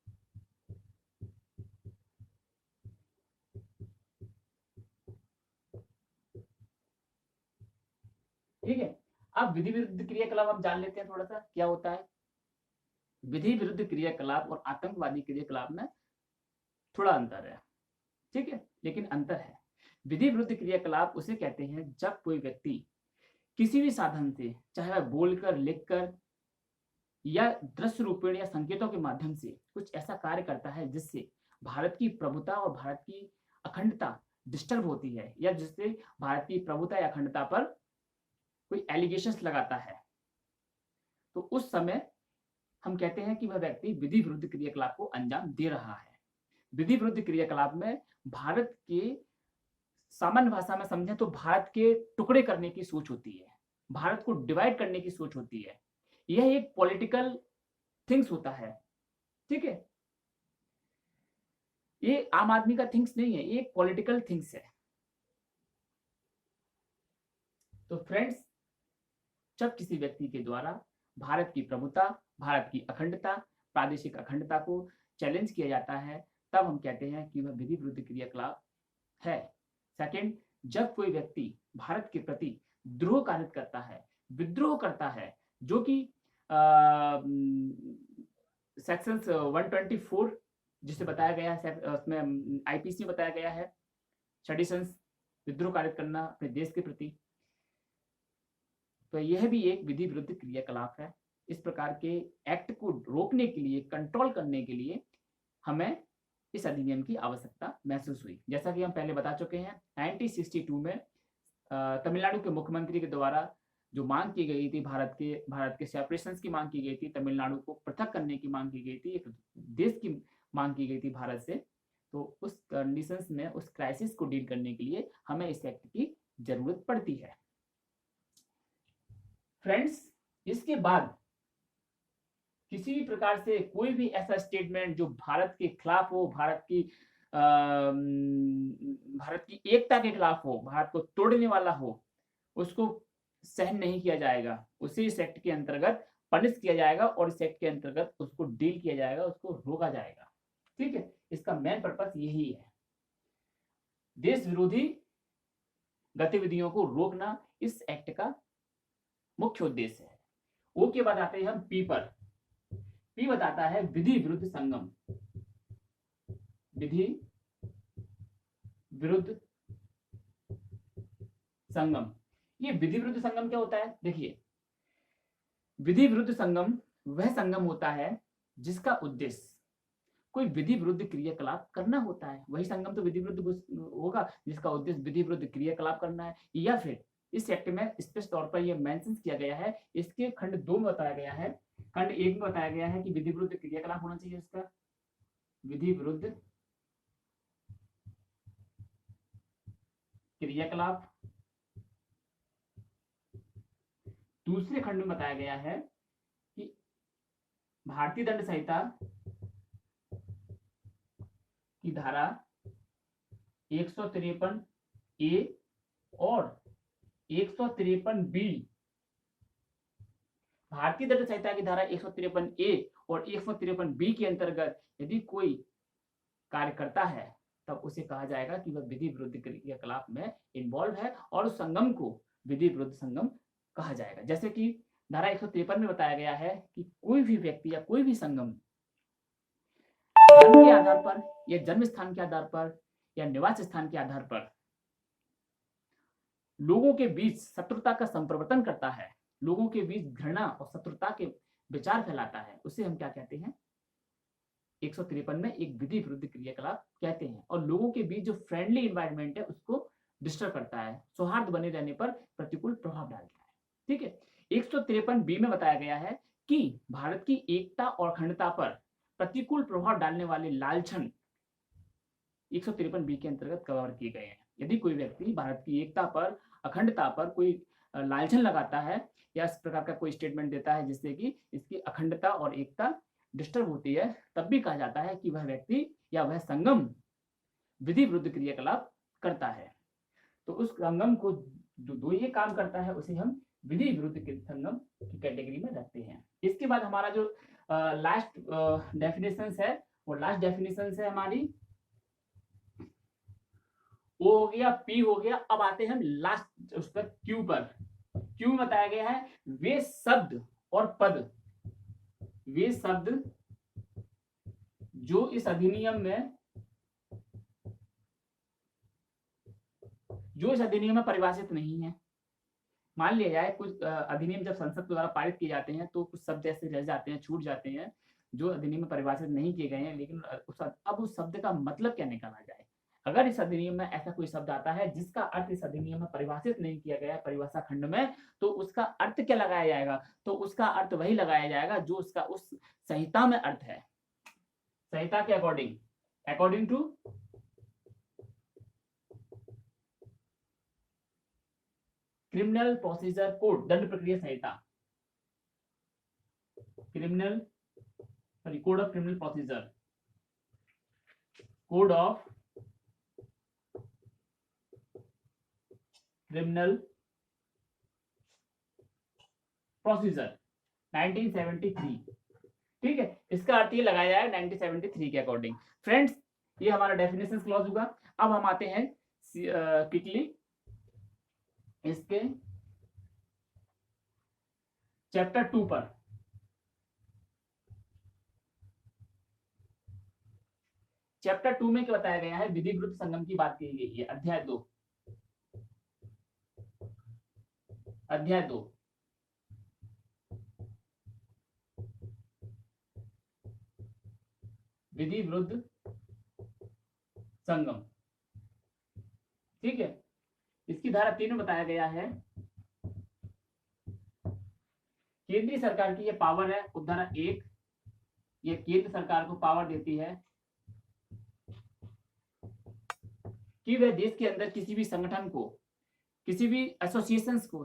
ठीक है, अब विधि विरुद्ध क्रियाकलाप हम जान लेते हैं थोड़ा सा क्या होता है। विधि विरुद्ध क्रियाकलाप और आतंकवादी क्रियाकलाप में थोड़ा अंतर है। ठीक है, लेकिन अंतर है। विधि विरुद्ध क्रियाकलाप उसे कहते हैं जब कोई व्यक्ति किसी भी साधन से, चाहे वह बोलकर, लिखकर या दृश्य रूपेण या संकेतों के माध्यम से कुछ ऐसा कार्य करता है जिससे भारत की प्रभुता और भारत की अखंडता डिस्टर्ब होती है, या जिससे भारत की प्रभुता या अखंडता पर कोई एलिगेशंस लगाता है, तो उस समय हम कहते हैं कि वह व्यक्ति विधि विरुद्ध क्रियाकलाप को अंजाम दे रहा है। विधि विरुद्ध क्रियाकलाप में भारत के, सामान्य भाषा में समझें तो भारत के टुकड़े करने की सोच होती है, भारत को डिवाइड करने की सोच होती है। यह एक पॉलिटिकल थिंग्स होता है। ठीक है, ये आम आदमी का थिंग्स नहीं है, ये एक पॉलिटिकल थिंग्स है। तो फ्रेंड्स, जब किसी व्यक्ति के द्वारा भारत की प्रभुता, भारत की अखंडता, प्रादेशिक अखंडता को चैलेंज किया जाता है, तब हम कहते हैं कि वह विधि विरुद्ध क्रियाकलाप है। सेकंड, जब कोई व्यक्ति भारत के प्रति द्रोह कार्य करता है, विद्रोह करता है, जो कि सेक्शन 124 जिसे बताया गया है, उसमें आईपीसी में बताया गया है, सेडिशंस, विद्रोह कार्य करना अपने देश के प्रति, तो यह भी एक विधि विरुद्ध क्रियाकलाप है। इस प्रकार के एक्ट को रोकने के लिए, कंट्रोल करने के लिए हमें इस अधिनियम की आवश्यकता महसूस हुई। जैसा कि हम पहले बता चुके हैं, 1962 में तमिलनाडु के मुख्यमंत्री के द्वारा जो मांग की गई थी, भारत के सेपरेशन की मांग की गई थी, तमिलनाडु को पृथक करने की मांग की गई थी, एक देश की मांग की गई थी भारत से, तो उस कंडीशंस में, उस क्राइसिस को डील करने के लिए हमें इस एक्ट की जरूरत पड़ती है। फ्रेंड्स, इसके बाद किसी भी प्रकार से कोई भी ऐसा स्टेटमेंट जो भारत के खिलाफ हो, भारत की एकता के खिलाफ हो, भारत को तोड़ने वाला हो, उसको सहन नहीं किया जाएगा। उसे इस एक्ट के अंतर्गत पनिश किया जाएगा और इस एक्ट के अंतर्गत उसको डील किया जाएगा, उसको रोका जाएगा। ठीक है, इसका मेन पर्पस यही है, देश विरोधी गतिविधियों को रोकना इस एक्ट का मुख्य उद्देश्य है। ओ के बाद आते हैं हम पी पर। पी बताता है विधि विरुद्ध संगम। विधि विरुद्ध संगम, ये विधि विरुद्ध संगम क्या होता है? देखिए, विधि विरुद्ध संगम वह संगम होता है जिसका उद्देश्य कोई विधि विरुद्ध क्रियाकलाप करना होता है। वही संगम तो विधि विरुद्ध होगा जिसका उद्देश्य विधि विरुद्ध क्रियाकलाप करना है। या फिर इस एक्ट में स्पष्ट तौर पर यह मेंशन किया गया है, इसके खंड 2 में बताया गया है, खंड 1 में बताया गया है कि विधि विरुद्ध क्रियाकलाप होना चाहिए इसका, विधि विरुद्ध क्रियाकलाप। दूसरे खंड में बताया गया है कि भारतीय दंड संहिता की धारा 153 ए और 153 बी, भारतीय दंड संहिता की धारा 153 ए और 153 बी के अंतर्गत यदि कोई कार्य करता है, तब उसे कहा जाएगा कि वह विधि विरुद्ध क्रियाकलाप में इन्वॉल्व है और उस संगम को विधि विरुद्ध संगम कहा जाएगा। जैसे कि धारा 153 में बताया गया है कि कोई भी व्यक्ति या कोई भी संगम धर्म के आधार पर या जन्म स्थान के आधार पर या निवास स्थान के आधार पर लोगों के बीच शत्रुता का संप्रवर्तन करता है, लोगों के बीच घृणा और शत्रुता के विचार फैलाता है, उसे हम क्या कहते हैं? 153 में एक विधि विरुद्ध क्रियाकलाप कहते हैं। और लोगों के बीच जो फ्रेंडली इन्वायरमेंट है उसको डिस्टर्ब करता है, सौहार्द बने रहने पर प्रतिकूल प्रभाव डालता है। ठीक है, 153 बी में बताया गया है कि भारत की एकता और अखंडता पर प्रतिकूल प्रभाव डालने वाले लालछन 153 बी के अंतर्गत कवर किए गए हैं। यदि कोई व्यक्ति भारत की एकता पर, अखंडता पर कोई लालछन लगाता है या इस प्रकार का कोई स्टेटमेंट देता है जिससे कि इसकी अखंडता और एकता डिस्टर्ब होती है, तब भी कहा जाता है कि वह व्यक्ति या वह संगम विधि विरुद्ध क्रियाकलाप करता है। तो उस संगम को जो ये काम करता है उसे हम विधि विरुद्ध संगम की कैटेगरी में रखते हैं। इसके बाद हमारा जो लास्ट डेफिनेशन है वो लास्ट डेफिनेशन है हमारी, ओ हो गया, पी हो गया। अब आते हैं हम लास्ट उस पर क्यू पर। क्यू में बताया गया है वे शब्द और पद, वे शब्द जो इस अधिनियम में परिभाषित नहीं है। मान लिया जाए कुछ अधिनियम जब संसद द्वारा पारित किए जाते हैं तो कुछ शब्द ऐसे रह जाते हैं, छूट जाते हैं जो अधिनियम में परिभाषित नहीं किए गए हैं, लेकिन अब उस शब्द का मतलब क्या निकाला जाए। अगर इस अधिनियम में ऐसा कोई शब्द आता है जिसका अर्थ इस अधिनियम में परिभाषित नहीं किया गया है परिभाषा खंड में, तो उसका अर्थ क्या लगाया जाएगा? तो उसका अर्थ वही लगाया जाएगा जो उसका उस संहिता में अर्थ है, संहिता के according to criminal procedure code, दंड प्रक्रिया संहिता, code of criminal procedure, code of criminal procedure 1973। ठीक है, इसका अर्थ ये लगाया जाए 1973 के अकॉर्डिंग। फ्रेंड्स, ये हमारा डेफिनेशन क्लॉज होगा। अब हम आते हैं क्विकली इसके चैप्टर 2 पर। चैप्टर 2 में क्या बताया गया है? विधि विरुद्ध संगम की बात की गई है। अध्याय 2 विधि विरुद्ध संगम। ठीक है, इसकी धारा 3 में बताया गया है केंद्रीय सरकार की ये पावर है, उपधारा 1, ये केंद्र सरकार को पावर देती है कि वह देश के अंदर किसी भी संगठन को, किसी भी एसोसिएशंस को,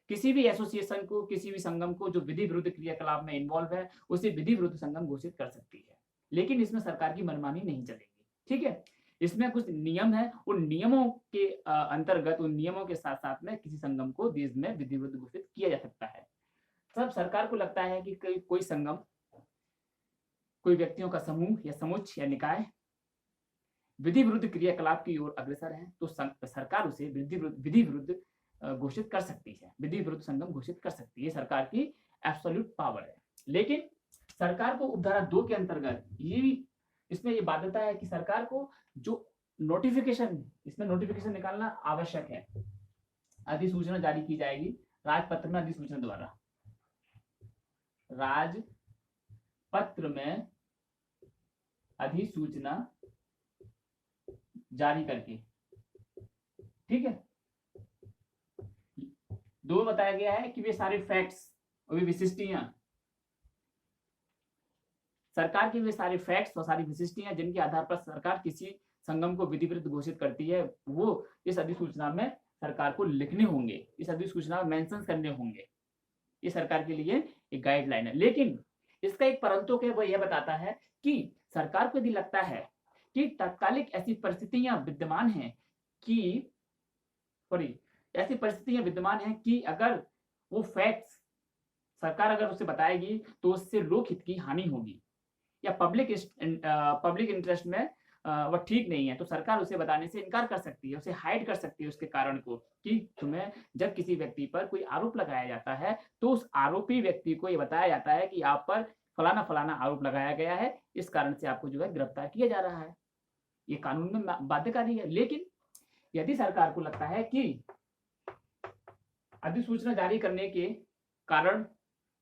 किसी भी एसोसिएशन को, किसी भी संगम को जो विधि विरुद्ध क्रियाकलाप में इन्वॉल्व है उसे विधि विरुद्ध संगम घोषित कर सकती है, लेकिन इसमें सरकार की मनमानी नहीं चलेगी। ठीक है, इसमें कुछ नियम है, उन नियमों के अंतर्गत, उन नियमों के साथ साथ में किसी संगम को देश में विधि विरुद्ध घोषित किया जा सकता है। सब सरकार को लगता है कि कोई संगम, कोई व्यक्तियों का समूह या समुच्चय या निकाय विधि विरुद्ध क्रियाकलाप की ओर अग्रसर है, तो सरकार उसे विधि विरुद्ध घोषित कर सकती है, विधि विरुद्ध संगम घोषित कर सकती है। सरकार की एब्सोल्यूट पावर है। लेकिन सरकार को उपधारा 2 के अंतर्गत इसमें ये बाध्यता है कि सरकार को जो नोटिफिकेशन, इसमें नोटिफिकेशन निकालना आवश्यक है। अधिसूचना जारी की जाएगी राजपत्र में, अधिसूचना द्वारा, राजपत्र में अधिसूचना जारी करके। ठीक है, 2 बताया गया है कि वे सारे फैक्ट्स और वे विशिष्टियां, सरकार की वे सारे फैक्ट्स और सारी विशिष्टियां जिनके आधार पर सरकार किसी संगम को विधि विरुद्ध घोषित करती है, वो इस अधिसूचना में सरकार को लिखने होंगे, इस अधिसूचना में मेंशन करने होंगे। ये सरकार के लिए एक गाइडलाइन है। लेकिन इसका एक परंतु है, वो यह बताता है कि सरकार को यदि लगता है कि तात्कालिक ऐसी परिस्थितियां विद्यमान हैं कि अगर वो फैक्ट्स सरकार अगर उसे बताएगी तो उससे लोकहित की हानि होगी या पब्लिक इंटरेस्ट में वह ठीक नहीं है, तो सरकार उसे बताने से इनकार कर सकती है, उसे हाइड कर सकती है उसके कारण को, कि तुम्हें जब किसी व्यक्ति पर कोई आरोप लगाया जाता है तो उस आरोपी व्यक्ति को यह बताया जाता है कि आप पर फलाना फलाना आरोप लगाया गया है, इस कारण से आपको जो है गिरफ्तार किया जा रहा है। ये कानून में बाध्यकारी है। लेकिन यदि सरकार को लगता है कि अधिसूचना जारी करने के कारण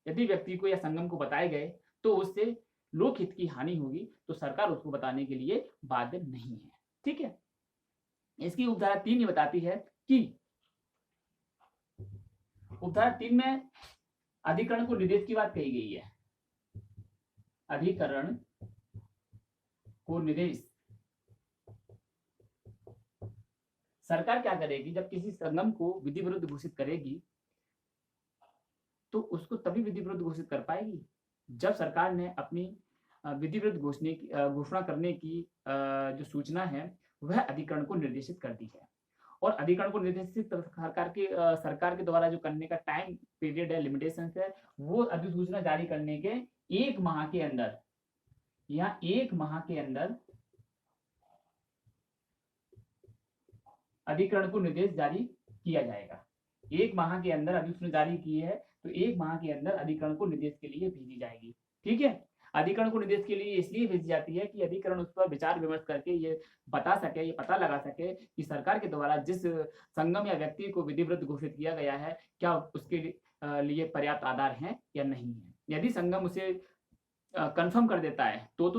यदि व्यक्ति को या संगम को बताए गए तो उससे लोकहित की हानि होगी, तो सरकार उसको बताने के लिए बाध्य नहीं है। ठीक है, इसकी उपधारा 3 ये बताती है कि उपधारा 3 में अधिकरण को निर्देश की बात कही गई है। अधिकरण को निर्देश सरकार क्या करेगी, जब किसी संगम को विधि विरुद्ध घोषित करेगी तो उसको तभी विधि विरुद्ध घोषित कर पाएगी जब सरकार ने अपनी विधि विरुद्ध घोषणा करने की जो सूचना है वह अधिकरण को निर्देशित कर दी है। और अधिकरण को निर्देशित सरकार के द्वारा जो करने का टाइम पीरियड है, लिमिटेशन है, वो अधिसूचना जारी करने के 1 माह के अंदर, या 1 माह के अंदर अधिकरण को निर्देश जारी किया जाएगा। 1 माह के अंदर अधिसूचना जारी की है तो 1 माह के अंदर अधिकरण को निर्देश के लिए भेजी जाएगी। ठीक है, अधिकरण को निर्देश के लिए इसलिए भेजी जाती है कि अधिकरण उस पर विचार विमर्श करके ये बता सके, ये पता लगा सके कि सरकार के द्वारा जिस संगम या व्यक्ति को विधि विरुद्ध घोषित किया गया है क्या उसके लिए पर्याप्त आधार है या नहीं है। यदि संगम उसे कंफर्म कर देता है तो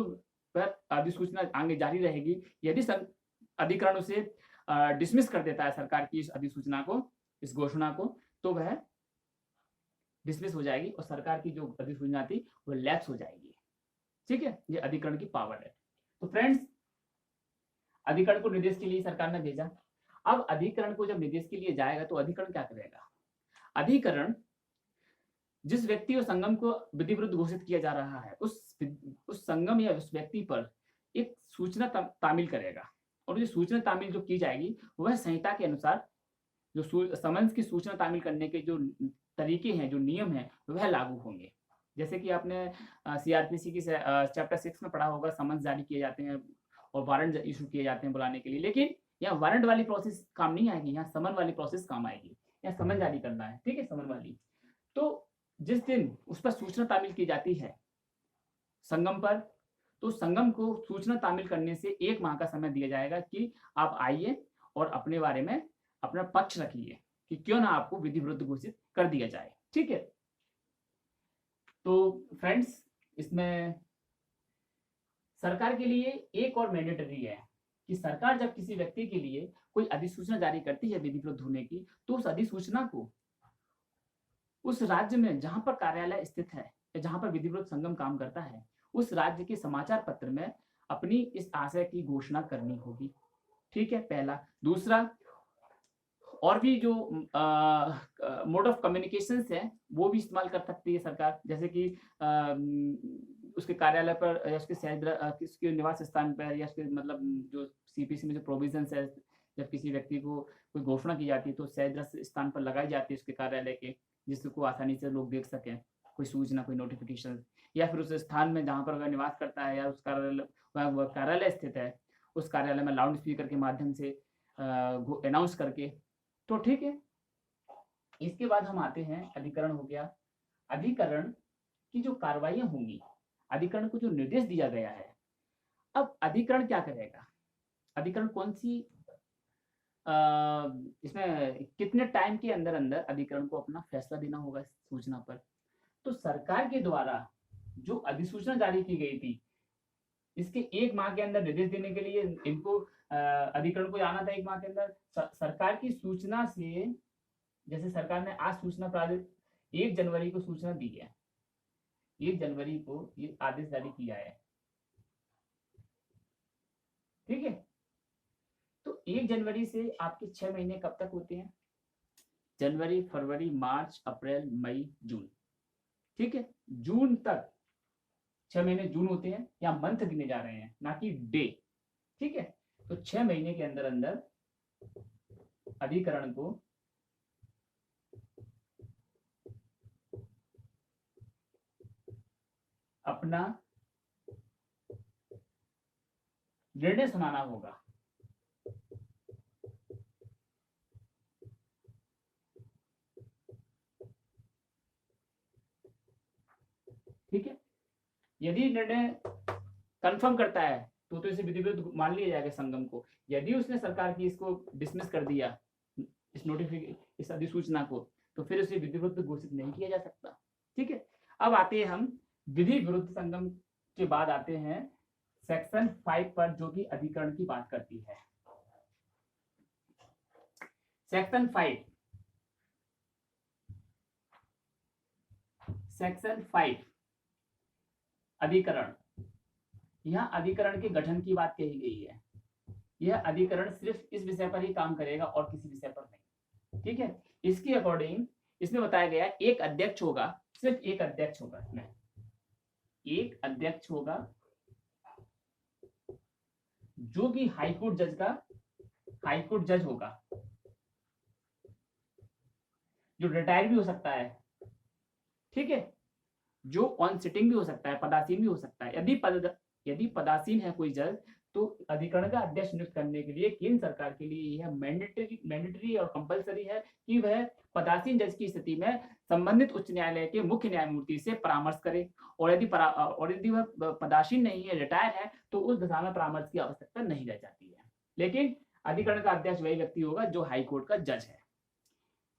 वह अधिसूचना आगे जारी रहेगी। यदि अधिकरण उसे डिसमिस कर देता है सरकार की इस अधिसूचना को, इस घोषणा को, तो वह डिसमिस हो जाएगी और सरकार की जो अधिसूचना थी वो लैप्स हो जाएगी। ठीक है, ये अधिकरण की पावर है। तो फ्रेंड्स, अधिकरण को निर्देश के लिए सरकार ने भेजा। अब अधिकरण को जब निर्देश के लिए जाएगा तो अधिकरण क्या करेगा? अधिकरण जिस व्यक्ति और संगम को विधि विरुद्ध घोषित किया जा रहा है उस संगम या उस व्यक्ति पर एक सूचना तामील करेगा, और ये सूचना तामील जो की जाएगी वह संहिता के अनुसार जो समन्स की सूचना तामील करने के जो तरीके हैं, जो नियम हैं, वह लागू होंगे। जैसे कि आपने सीआरपीसी की चैप्टर 6 में पढ़ा होगा, समन्स जारी किए जाते हैं और वारंट इशू किए जाते हैं बुलाने के लिए। लेकिन यहाँ वारंट वाली प्रोसेस काम नहीं आएगी, यहाँ समन वाली प्रोसेस काम आएगी। यहाँ समन जारी करना है, ठीक है, समन वाली। तो जिस दिन उस पर सूचना तामील की जाती है संगम पर, तो संगम को सूचना तामील करने से 1 माह का समय दिया जाएगा कि आप आइए और अपने बारे में अपना पक्ष रखिए कि क्यों ना आपको विधि विरुद्ध घोषित कर दिया जाए। ठीक है, तो फ्रेंड्स, इसमें सरकार के लिए एक और मैंडेटरी है कि सरकार जब किसी व्यक्ति के लिए कोई अधिसूचना जारी करती है विधि विरुद्ध होने की, तो उस अधिसूचना को उस राज्य में जहां पर कार्यालय स्थित है या जहां पर विधि विरुद्ध संगम काम करता है, उस राज्य के समाचार पत्र में अपनी इस आशय की घोषणा करनी होगी। ठीक है, पहला। दूसरा, और भी जो मोड ऑफ कम्युनिकेशंस है वो भी इस्तेमाल कर सकती है सरकार, जैसे कि उसके कार्यालय पर या उसके निवास स्थान पर या उसके मतलब जो सीपीसी में जो प्रोविजंस है, जब किसी व्यक्ति को कोई घोषणा की जाती है तो सहज स्थान पर लगाई जाती है उसके कार्यालय के, जिसको आसानी से लोग देख सकें कोई सूचना, कोई नोटिफिकेशन, या फिर उस स्थान में जहाँ पर वह निवास करता है या उस कार्यालय स्थित है उस कार्यालय में लाउड स्पीकर के माध्यम से अनाउंस करके। तो ठीक है, इसके बाद हम आते हैं, अधिकरण हो गया। अधिकरण की जो कार्रवाइयां होंगी, अधिकरण को जो निर्देश दिया गया है, अब अधिकरण क्या करेगा? अधिकरण कौन सी इसमें कितने टाइम के अंदर अंदर अधिकरण को अपना फैसला देना होगा इस सूचना पर? तो सरकार के द्वारा जो अधिसूचना जारी की गई थी, इसके 1 माह के अंदर निर्देश देने के लिए इनको अधिकरण को आना था 1 माह के अंदर। सरकार की सूचना से, जैसे सरकार ने आज सूचना प्राधित 1 जनवरी को सूचना दी है, 1 जनवरी को ये आदेश जारी किया है। ठीक है, तो 1 जनवरी से आपके 6 महीने कब तक होते हैं? जनवरी, फरवरी, मार्च, अप्रैल, मई, जून। ठीक है, जून तक 6 महीने जून होते हैं, या मंथ गिने जा रहे हैं ना कि डे। ठीक है, तो 6 महीने के अंदर अंदर अधिकरण को अपना निर्णय सुनाना होगा। ठीक है, यदि निर्णय कंफर्म करता है तो इसे विधि विरुद्ध मान लिया जाएगा संगम को। यदि उसने सरकार की इसको डिसमिस कर दिया, इस अधिसूचना को, तो फिर उसे विधि विरुद्ध घोषित नहीं किया जा सकता। ठीक है, अब आते हैं हम विधि विरुद्ध संगम के बाद आते हैं सेक्शन 5 पर, जो कि अधिकरण की बात करती है। सेक्शन 5 अधिकरण। यह अधिकरण के गठन की बात कही गई है। यह अधिकरण सिर्फ इस विषय पर ही काम करेगा और किसी विषय पर नहीं। ठीक है, इसके अकॉर्डिंग इसमें बताया गया एक अध्यक्ष होगा, सिर्फ एक अध्यक्ष होगा, इसमें एक अध्यक्ष होगा जो कि हाईकोर्ट जज होगा, जो रिटायर भी हो सकता है। ठीक है, जो ऑन सिटिंग भी हो सकता है, पदासीन भी हो सकता है। यदि पदासीन है कोई जज, तो अधिकरण का अध्यक्ष नियुक्त करने के लिए केंद्र सरकार के लिए यह मैंडेटरी और कंपलसरी है कि वह पदासीन जज की स्थिति में संबंधित उच्च न्यायालय के मुख्य न्यायमूर्ति से परामर्श करे, और यदि वह पदासीन नहीं है, रिटायर है, तो उस दशा में परामर्श की आवश्यकता नहीं रह जाती है। लेकिन अधिकरण का अध्यक्ष वही व्यक्ति होगा जो हाईकोर्ट का जज है।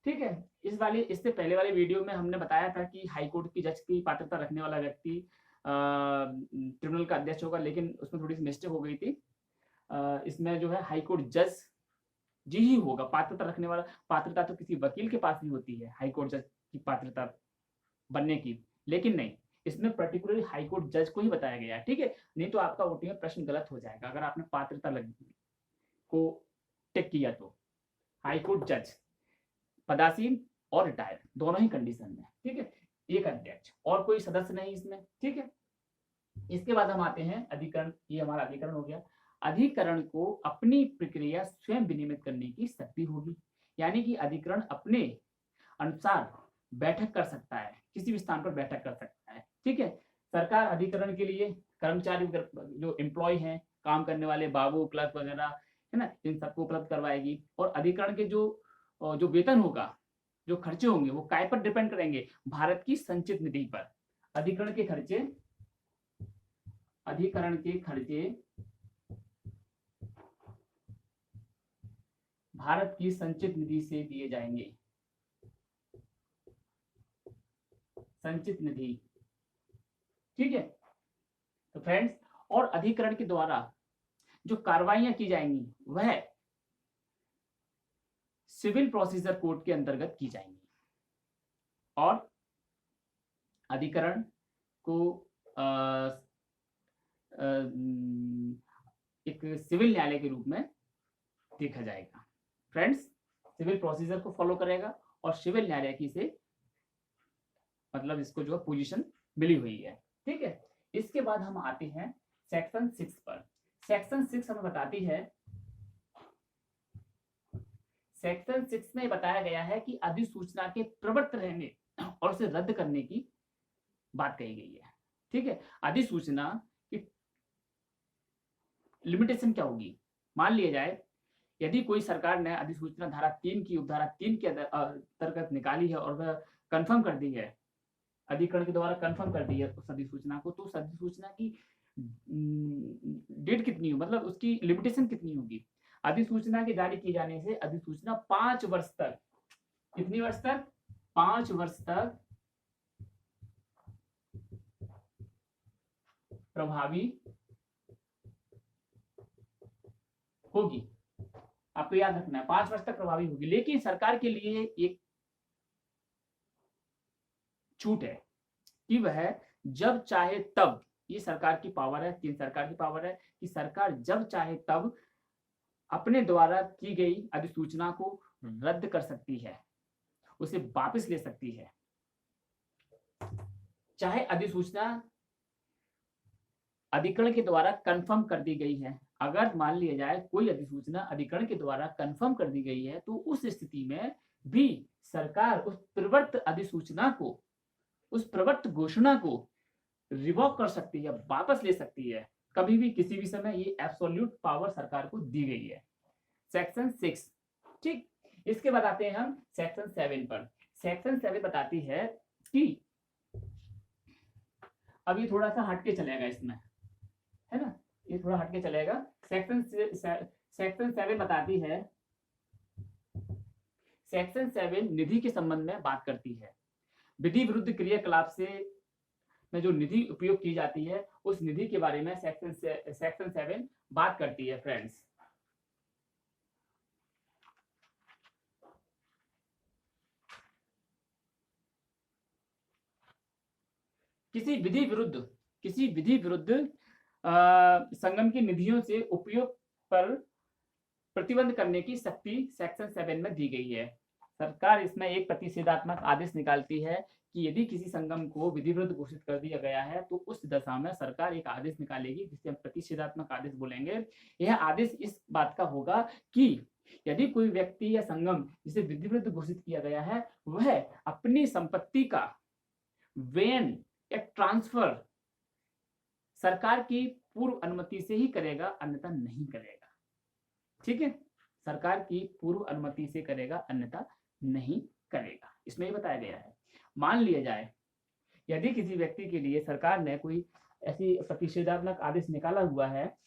ठीक है, इससे पहले वाले वीडियो में हमने बताया था कि हाईकोर्ट की जज की पात्रता रखने वाला व्यक्ति ट्रिब्यूनल का अध्यक्ष होगा, लेकिन उसमें थोड़ी सी मिस्टेक हो गई थी। इसमें जो है हाईकोर्ट जज जी ही होगा पात्रता रखने वाला। पात्रता तो किसी वकील के पास भी होती है हाईकोर्ट जज की पात्रता बनने की, लेकिन नहीं, इसमें पर्टिकुलरली हाईकोर्ट जज को ही बताया गया है। ठीक है, नहीं तो आपका वोटिंग में प्रश्न गलत हो जाएगा अगर आपने पात्रता को टिक किया तो। हाईकोर्ट जज पदासीन और रिटायर दोनों ही कंडीशन में। ठीक है, एक अध्यक्ष और कोई सदस्य नहीं इसमें। ठीक है, इसके बाद हम आते हैं अधिकरण। ये हमारा अधिकरण हो गया। अधिकरण को अपनी प्रक्रिया स्वयं विनियमित करने की शक्ति होगी, यानी कि अधिकरण अपने अनुसार बैठक कर सकता है, किसी भी स्थान पर बैठक कर सकता है। ठीक है, सरकार अधिकरण के लिए कर्मचारी जो एम्प्लॉय हैं, काम करने वाले बाबू क्लर्क वगैरह है ना, इन सबको उपलब्ध करवाएगी। और अधिकरण के जो वेतन होगा, जो खर्चे होंगे, वो काय पर डिपेंड करेंगे? भारत की संचित निधि पर। अधिकरण के खर्चे भारत की संचित निधि से दिए जाएंगे। संचित निधि। ठीक है, तो फ्रेंड्स, और अधिकरण के द्वारा जो कार्रवाइयां की जाएंगी वह सिविल प्रोसीजर कोड के अंतर्गत की जाएंगी, और अधिकरण को एक सिविल न्यायालय के रूप में देखा जाएगा। फ्रेंड्स, सिविल प्रोसीजर को फॉलो करेगा और सिविल न्यायालय की से मतलब इसको जो पोजीशन मिली हुई है। ठीक है, इसके बाद हम आते हैं सेक्शन 6 पर। सेक्शन 6 हमें बताती है, सेक्शन 6 में बताया गया है कि अधिसूचना के प्रवृत्त रहने और उसे रद्द करने की बात कही गई है। ठीक है, अधिसूचना की लिमिटेशन क्या होगी? मान लिया जाए यदि कोई सरकार ने अधिसूचना धारा 3 की उपधारा 3 के अंतर्गत निकाली है और वह कंफर्म कर दी है, अधिकरण के द्वारा कंफर्म कर दी है उस अधिसूचना को, तो उस अधिसूचना की डेट कितनी हो, मतलब उसकी लिमिटेशन कितनी होगी? अधिसूचना के जारी किए जाने से अधिसूचना 5 वर्ष तक, कितनी वर्ष तक? 5 वर्ष तक प्रभावी होगी। आपको याद रखना है, 5 वर्ष तक प्रभावी होगी। लेकिन सरकार के लिए एक छूट है कि वह जब चाहे तब, ये सरकार की पावर है, केंद्र सरकार की पावर है कि सरकार जब चाहे तब अपने द्वारा की गई अधिसूचना को रद्द कर सकती है, उसे वापस ले सकती है। चाहे अधिसूचना अधिकरण के द्वारा कंफर्म कर दी गई है, अगर मान लिया जाए कोई अधिसूचना अधिकरण के द्वारा कंफर्म कर दी गई है, तो उस स्थिति में भी सरकार उस प्रवृत्त अधिसूचना को, उस प्रवृत्त घोषणा को रिवॉक कर सकती है, वापस ले सकती है, कभी भी किसी भी समय। ये एब्सोल्यूट पावर सरकार को दी गई है। सेक्शन 6। ठीक, इसके बाद आते हैं हम सेक्शन 7 पर। सेक्शन 7 बताती है कि अब ये थोड़ा सा हटके चलेगा इसमें, है ना, ये थोड़ा हटके चलेगा। सेक्शन 7 बताती है, सेक्शन 7 निधि के संबंध में बात करती है। विधि विरुद्ध क्रियाकलाप से में जो निधि उपयोग की जाती है उस निधि के बारे में सेक्शन 7 बात करती है फ्रेंड्स। किसी विधि विरुद्ध संगम की निधियों से उपयोग पर प्रतिबंध करने की शक्ति सेक्शन 7 में दी गई है। सरकार इसमें एक प्रतिषेधात्मक आदेश निकालती है कि यदि किसी संगम को विधि विरुद्ध घोषित कर दिया गया है तो उस दशा में सरकार एक आदेश निकालेगी जिसे हम प्रतिषेधात्मक आदेश बोलेंगे। यह आदेश इस बात का होगा कि यदि कोई व्यक्ति या संगम जिसे विधि विरुद्ध घोषित किया गया है वह अपनी संपत्ति का व्ययन या ट्रांसफर सरकार की पूर्व अनुमति से ही करेगा, अन्यथा नहीं करेगा। ठीक है, सरकार की पूर्व अनुमति से करेगा, अन्यथा नहीं करेगा, इसमें ही बताया गया है। मान लिया जाए यदि किसी व्यक्ति के लिए सरकार ने कोई ऐसी प्रतिषेधात्मक आदेश निकाला हुआ है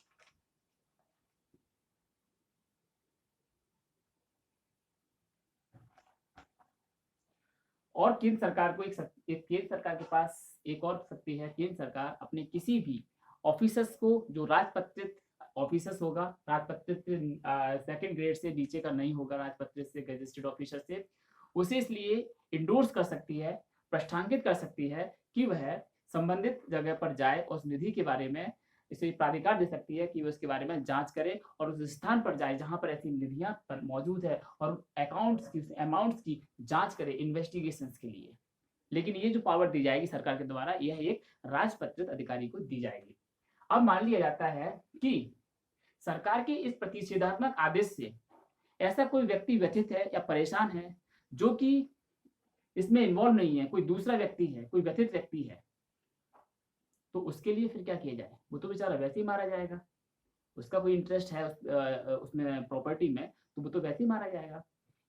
और केंद्र सरकार को केंद्र सरकार के पास एक और शक्ति है, केंद्र सरकार अपने किसी भी ऑफिसर्स को, जो राजपत्रित ऑफिसर्स होगा, राजपत्रित सेकंड ग्रेड से नीचे का नहीं होगा, राजपत्रित से गजेस्टेड ऑफिसर से, उसे इसलिए इंडोर्स कर सकती है, प्रष्ठांकित कर सकती है कि वह संबंधित जगह पर जाए और उस निधि के बारे में इसे प्राधिकार दे सकती है कि वह उसके बारे में जांच करे और उस स्थान पर जाए जहां पर ऐसी निधियां पर मौजूद है और अमाउंट्स की जांच करे इन्वेस्टिगेशंस के लिए। लेकिन ये जो पावर दी जाएगी सरकार के द्वारा, यह एक राजपत्रित अधिकारी को दी जाएगी। अब मान लिया जाता है कि सरकार के इस प्रतिषेधात्मक आदेश से ऐसा कोई व्यक्ति व्यथित है या परेशान है जो कि इसमें इन्वॉल्व नहीं है, कोई दूसरा व्यक्ति है, कोई व्यथित व्यक्ति है, तो उसके लिए फिर क्या किया जाए? वो तो बेचारा वैसे ही मारा जाएगा, उसका कोई इंटरेस्ट है उसमें प्रॉपर्टी में, तो वो तो वैसे ही मारा जाएगा।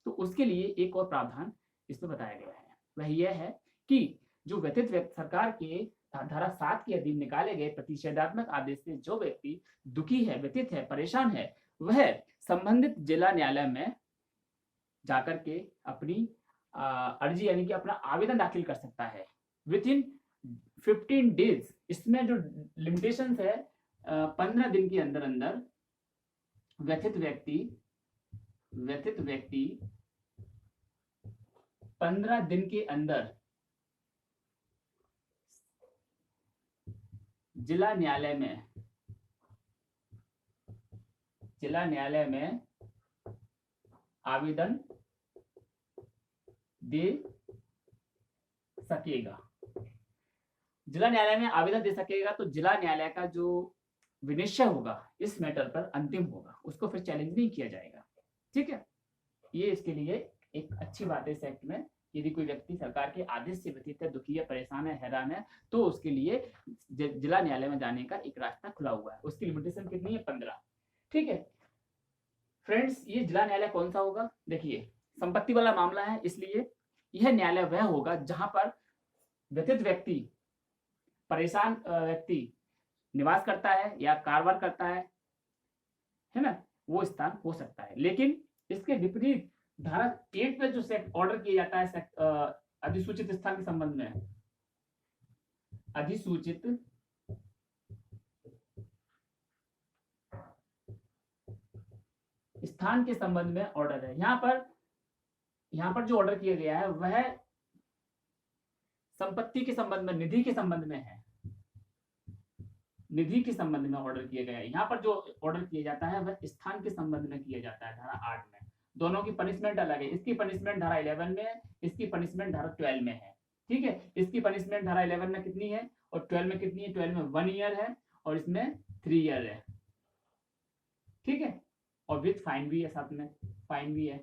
तो उसके लिए एक और प्रावधान इसमें बताया गया है, वह यह है कि जो व्यथित व्यक्ति, सरकार के धारा 7 के अधीन निकाले गए प्रतिषेधात्मक आदेश से जो व्यक्ति दुखी है, व्यथित है, परेशान है, वह संबंधित जिला न्यायालय में जाकर के अपनी अर्जी यानी कि अपना आवेदन दाखिल कर सकता है विद इन 15 डेज। इसमें जो लिमिटेशन है 15 दिन के अंदर अंदर व्यथित व्यक्ति 15 दिन के अंदर जिला न्यायालय में आवेदन दे सकेगा। जिला न्यायालय में आवेदन दे सकेगा तो जिला न्यायालय का जो विनिश्चय होगा इस मैटर पर अंतिम होगा, उसको फिर चैलेंज नहीं किया जाएगा। ठीक है, ये इसके लिए एक अच्छी बात है इस एक्ट में। यदि कोई व्यक्ति सरकार के आदेश से व्यथित है, दुखी है, परेशान है, हैरान है, तो उसके लिए जिला न्यायालय में जाने का एक रास्ता खुला हुआ है। उसकी लिमिटेशन कितनी है? 15। ठीक है फ्रेंड्स, ये जिला न्यायालय कौन सा होगा? देखिए, संपत्ति वाला मामला है, इसलिए यह न्यायालय वह होगा जहां पर व्यथित व्यक्ति, परेशान व्यक्ति निवास करता है या कारोबार करता है ना, वो स्थान हो सकता है। लेकिन इसके विपरीत धारा 8 में जो ऑर्डर किया जाता है अधिसूचित स्थान के संबंध में, अधिसूचित स्थान के संबंध में ऑर्डर है। यहाँ पर जो ऑर्डर किया गया है वह संपत्ति के संबंध में, निधि के संबंध में है, निधि के संबंध में ऑर्डर किया गया है। यहाँ पर जो ऑर्डर किया जाता है वह स्थान के संबंध में किया जाता है धारा 8 में। दोनों की पनिशमेंट अलग है, इसकी पनिशमेंट धारा 11 में है, इसकी पनिशमेंट धारा 12 में है। ठीक है, इसकी पनिशमेंट धारा 11 में कितनी है और 12 में कितनी है? 12 में 1 ईयर है और इसमें 3 ईयर है। ठीक है, और विद फाइन भी है, साथ में फाइन भी है।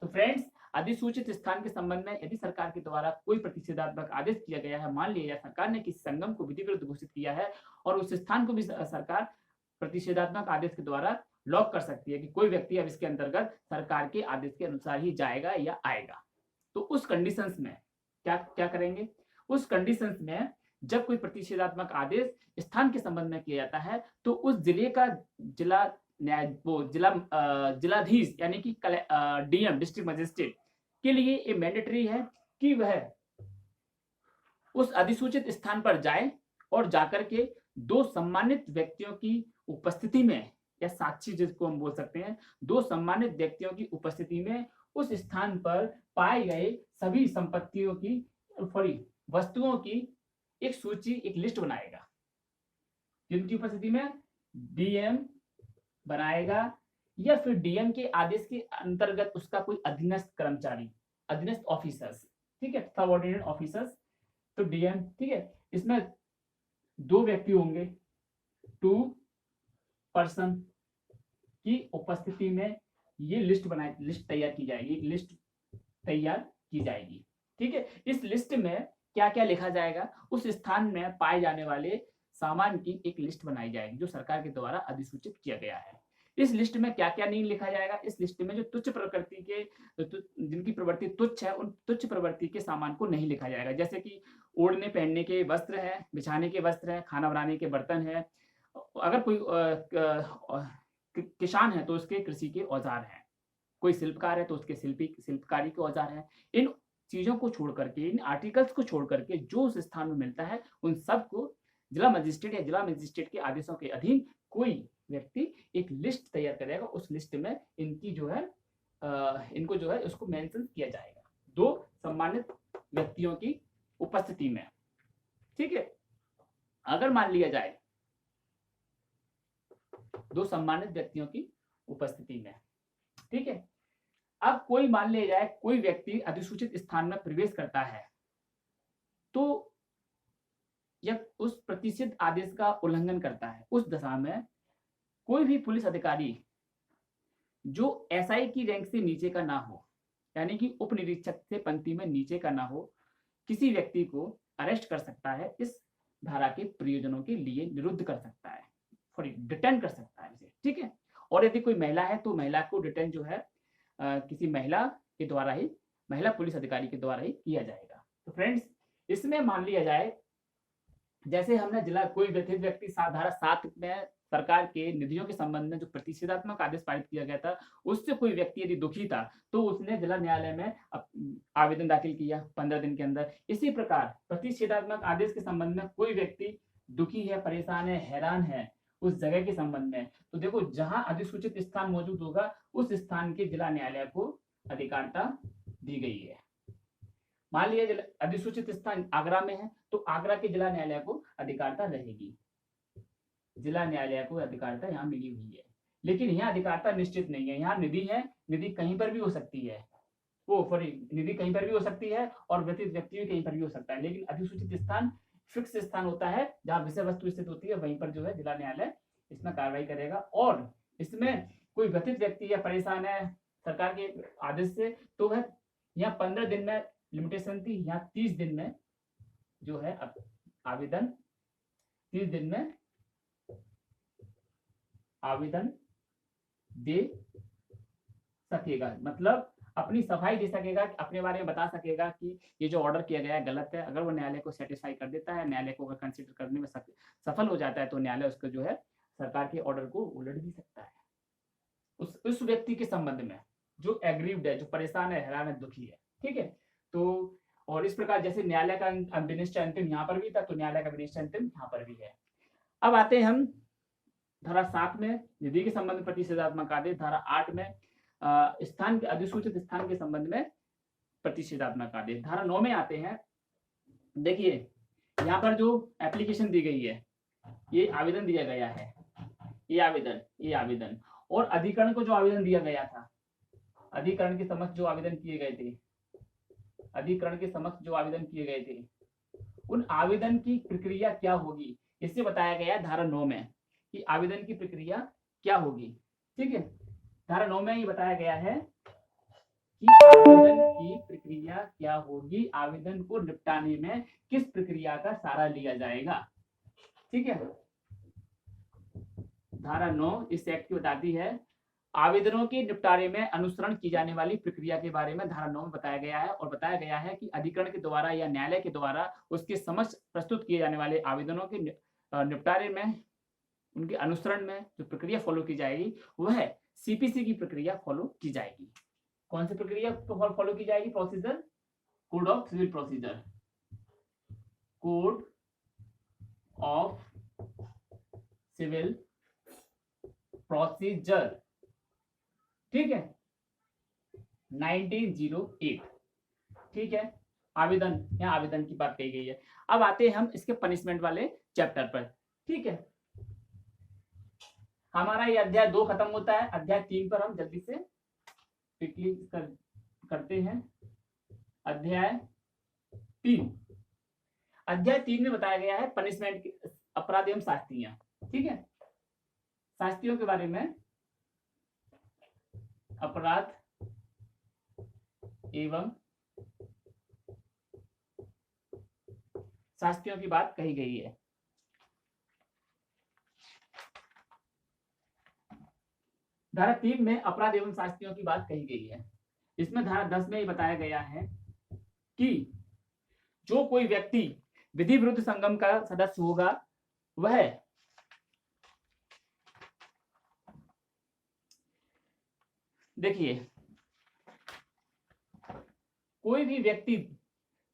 तो फ्रेंड्स, अधिसूचित स्थान के संबंध में यदि सरकार के द्वारा कोई प्रतिषेधात्मक आदेश किया गया है, मान लिया सरकार ने किसी संगम को विधि विरुद्ध घोषित किया है और उस स्थान को भी सरकार प्रतिषेधात्मक आदेश के द्वारा लॉक कर सकती है कि कोई व्यक्ति अब इसके अंतर्गत सरकार के आदेश के अनुसार ही जाएगा या आएगा। तो उस कंडीशंस में क्या करेंगे? उस कंडीशंस में जब कोई प्रतिषेधात्मक आदेश स्थान के संबंध में किया जाता है तो उस जिले का जिला जिलाधीश यानी कि डीएम डिस्ट्रिक्ट मजिस्ट्रेट के लिए ये मैंडेटरी है कि वह उस अधिसूचित स्थान पर जाए और जाकर के दो सम्मानित व्यक्तियों की उपस्थिति में, या साक्षी जिसको हम बोल सकते हैं, दो सम्मानित व्यक्तियों की उपस्थिति में उस स्थान पर पाए गए सभी संपत्तियों की वस्तुओं की एक सूची, एक लिस्ट बनाएगा, जिनकी उपस्थिति में डीएम बनाएगा या फिर डीएम के आदेश के अंतर्गत उसका कोई अधीनस्थ कर्मचारी, अधीनस्थ ऑफिसर्स, ठीक है, सबऑर्डिनेट ऑफिसर्स, तो डीएम, ठीक है, इसमें दो व्यक्ति होंगे, 2 पर्सन की उपस्थिति में ये लिस्ट तैयार की जाएगी, एक लिस्ट तैयार की जाएगी, ठीक है। इस लिस्ट में क्या क्या लिखा जाएगा, उस स्थान में पाए जाने वाले सामान की एक लिस्ट बनाई जाएगी जो सरकार के द्वारा अधिसूचित किया गया है। इस लिस्ट में क्या क्या नहीं लिखा जाएगा, इस लिस्ट में जो तुच्छ प्रकृति के, जिनकी प्रवृत्ति तुच्छ है, उन तुच्छ प्रवृत्ति के सामान को नहीं लिखा जाएगा, जैसे कि ओढ़ने पहनने के वस्त्र है, बिछाने के वस्त्र है, खाना बनाने के बर्तन है, अगर कोई किसान है तो उसके कृषि के औजार हैं, कोई शिल्पकार है तो उसके शिल्पकारी के औजार हैं। इन चीजों को छोड़ करके, इन आर्टिकल्स को छोड़ करके जो उस स्थान में मिलता है उन सबको जिला मजिस्ट्रेट या जिला मजिस्ट्रेट के आदेशों के अधीन कोई व्यक्ति एक लिस्ट तैयार करेगा, उस लिस्ट में इनकी जो है इनको जो है उसको मेंशन किया जाएगा, दो सम्मानित व्यक्तियों की उपस्थिति में, ठीक है। अगर मान लिया जाए दो सम्मानित व्यक्तियों की उपस्थिति में, ठीक है, अब कोई मान लिया जाए कोई व्यक्ति अधिसूचित स्थान में प्रवेश करता है तो या उस प्रतिषिद्ध आदेश का उल्लंघन करता है, उस दशा में कोई भी पुलिस अधिकारी जो एसआई की रैंक से नीचे का ना हो, यानी कि उप निरीक्षक से पंक्ति में नीचे का ना हो, किसी व्यक्ति को अरेस्ट कर सकता है, इस धारा के प्रयोजनों के लिए निरुद्ध कर सकता है, डिटेन कर सकता है इसे, ठीक है। और यदि कोई महिला है तो महिला को डिटेन जो है किसी महिला के द्वारा ही, महिला पुलिस अधिकारी के द्वारा ही किया जाएगा। तो फ्रेंड्स, इसमें मान लिया जाए जैसे हमने जिला कोई व्यक्ति धारा 7 में सरकार के निधियों के संबंध में जो प्रतिषेधात्मक आदेश पारित किया गया था, उससे कोई व्यक्ति यदि दुखी था तो उसने जिला न्यायालय में आवेदन दाखिल किया 15 दिन के अंदर। इसी प्रकार प्रतिषेधात्मक आदेश के संबंध में कोई व्यक्ति दुखी है, परेशान है, हैरान है उस जगह के संबंध में, तो देखो जहां अधिसूचित स्थान मौजूद होगा उस स्थान के जिला न्यायालय को अधिकारिता दी गई है। मान लिया अधिसूचित स्थान आगरा में है तो आगरा के जिला न्यायालय को अधिकारिता रहेगी, जिला न्यायालय को अधिकारिता यहाँ मिली हुई है। लेकिन यहाँ अधिकारिता निश्चित नहीं है, यहाँ निधि है, निधि कहीं पर भी हो सकती है, निधि कहीं पर भी हो सकती है और व्यक्ति भी कहीं पर भी हो सकता है, लेकिन अधिसूचित स्थान फिक्स स्थान होता है जहां विषय वस्तु स्थित होती है, वहीं पर जो है जिला न्यायालय इसमें कार्रवाई करेगा। और इसमें कोई व्यथित व्यक्ति या परेशान है सरकार के आदेश से तो वह यहाँ 15 दिन में लिमिटेशन थी, यहाँ 30 दिन में जो है आवेदन 30 दिन में आवेदन दे सकेगा, मतलब अपनी सफाई दे सकेगा, अपने बारे में बता सकेगा कि ये जो ऑर्डर किया गया है गलत है। अगर वो न्यायालय को सेटिस्फाई कर देता है, न्यायालय को अगर कंसीडर करने में सफल हो जाता है तो न्यायालय उसको जो है सरकार के ऑर्डर को उलट भी सकता है उस व्यक्ति के संबंध में जो एग्रीव्ड है, जो परेशान है, हैरान है, दुखी है, ठीक है। तो और इस प्रकार जैसे न्यायालय का विनिश्चय अंतिम यहाँ पर भी था तो न्यायालय का विनिश्चय अंतिम यहाँ पर भी है। अब आते हैं हम धारा 7 में निधि के संबंध में प्रतिषेधात्मक आदेश, धारा 8 में स्थान के अधिसूचित स्थान के संबंध में प्रतिषेधात्मक आदेश, धारा 9 में आते हैं। देखिए यहाँ पर जो एप्लीकेशन दी गई है, ये आवेदन दिया गया है, ये आवेदन और अधिकरण को जो आवेदन दिया गया था, अधिकरण के समक्ष जो आवेदन किए गए थे, अधिकरण के समक्ष जो आवेदन किए गए थे, उन आवेदन की प्रक्रिया क्या होगी, इससे बताया गया है धारा 9 में कि आवेदन की प्रक्रिया क्या होगी, ठीक है। धारा 9 में ये बताया गया है कि आवेदन की प्रक्रिया क्या होगी, आवेदन को निपटाने में किस प्रक्रिया का सहारा लिया जाएगा, ठीक है। धारा 9 इस एक्ट की बताती है आवेदनों के निपटारे में अनुसरण की जाने वाली प्रक्रिया के बारे में धारा 9 में बताया गया है, और बताया गया है कि अधिकरण के द्वारा या न्यायालय के द्वारा उसके समक्ष प्रस्तुत किए जाने वाले आवेदनों के निपटारे में, उनके अनुसरण में जो प्रक्रिया फॉलो की जाएगी वह सीपीसी की प्रक्रिया फॉलो की जाएगी। कौन सी प्रक्रिया फॉलो की जाएगी? Procedure, code of civil procedure, code of civil procedure, ठीक है, 1908, ठीक है। आवेदन, यहाँ आवेदन की बात कही गई है। अब आते हैं हम इसके पनिशमेंट वाले चैप्टर पर, ठीक है। हमारा ये अध्याय 2 खत्म होता है, अध्याय 3 पर हम जल्दी से क्विकली करते हैं। अध्याय 3, अध्याय 3 में बताया गया है पनिशमेंट, अपराध एवं शास्तियां, ठीक है। शास्तियों के बारे में, अपराध एवं शास्तियों की बात कही गई है। धारा 3 में अपराध एवं शास्तियों की बात कही गई है। इसमें धारा 10 में ये बताया गया है कि जो कोई व्यक्ति विधि विरुद्ध संगम का सदस्य होगा वह देखिए, कोई भी व्यक्ति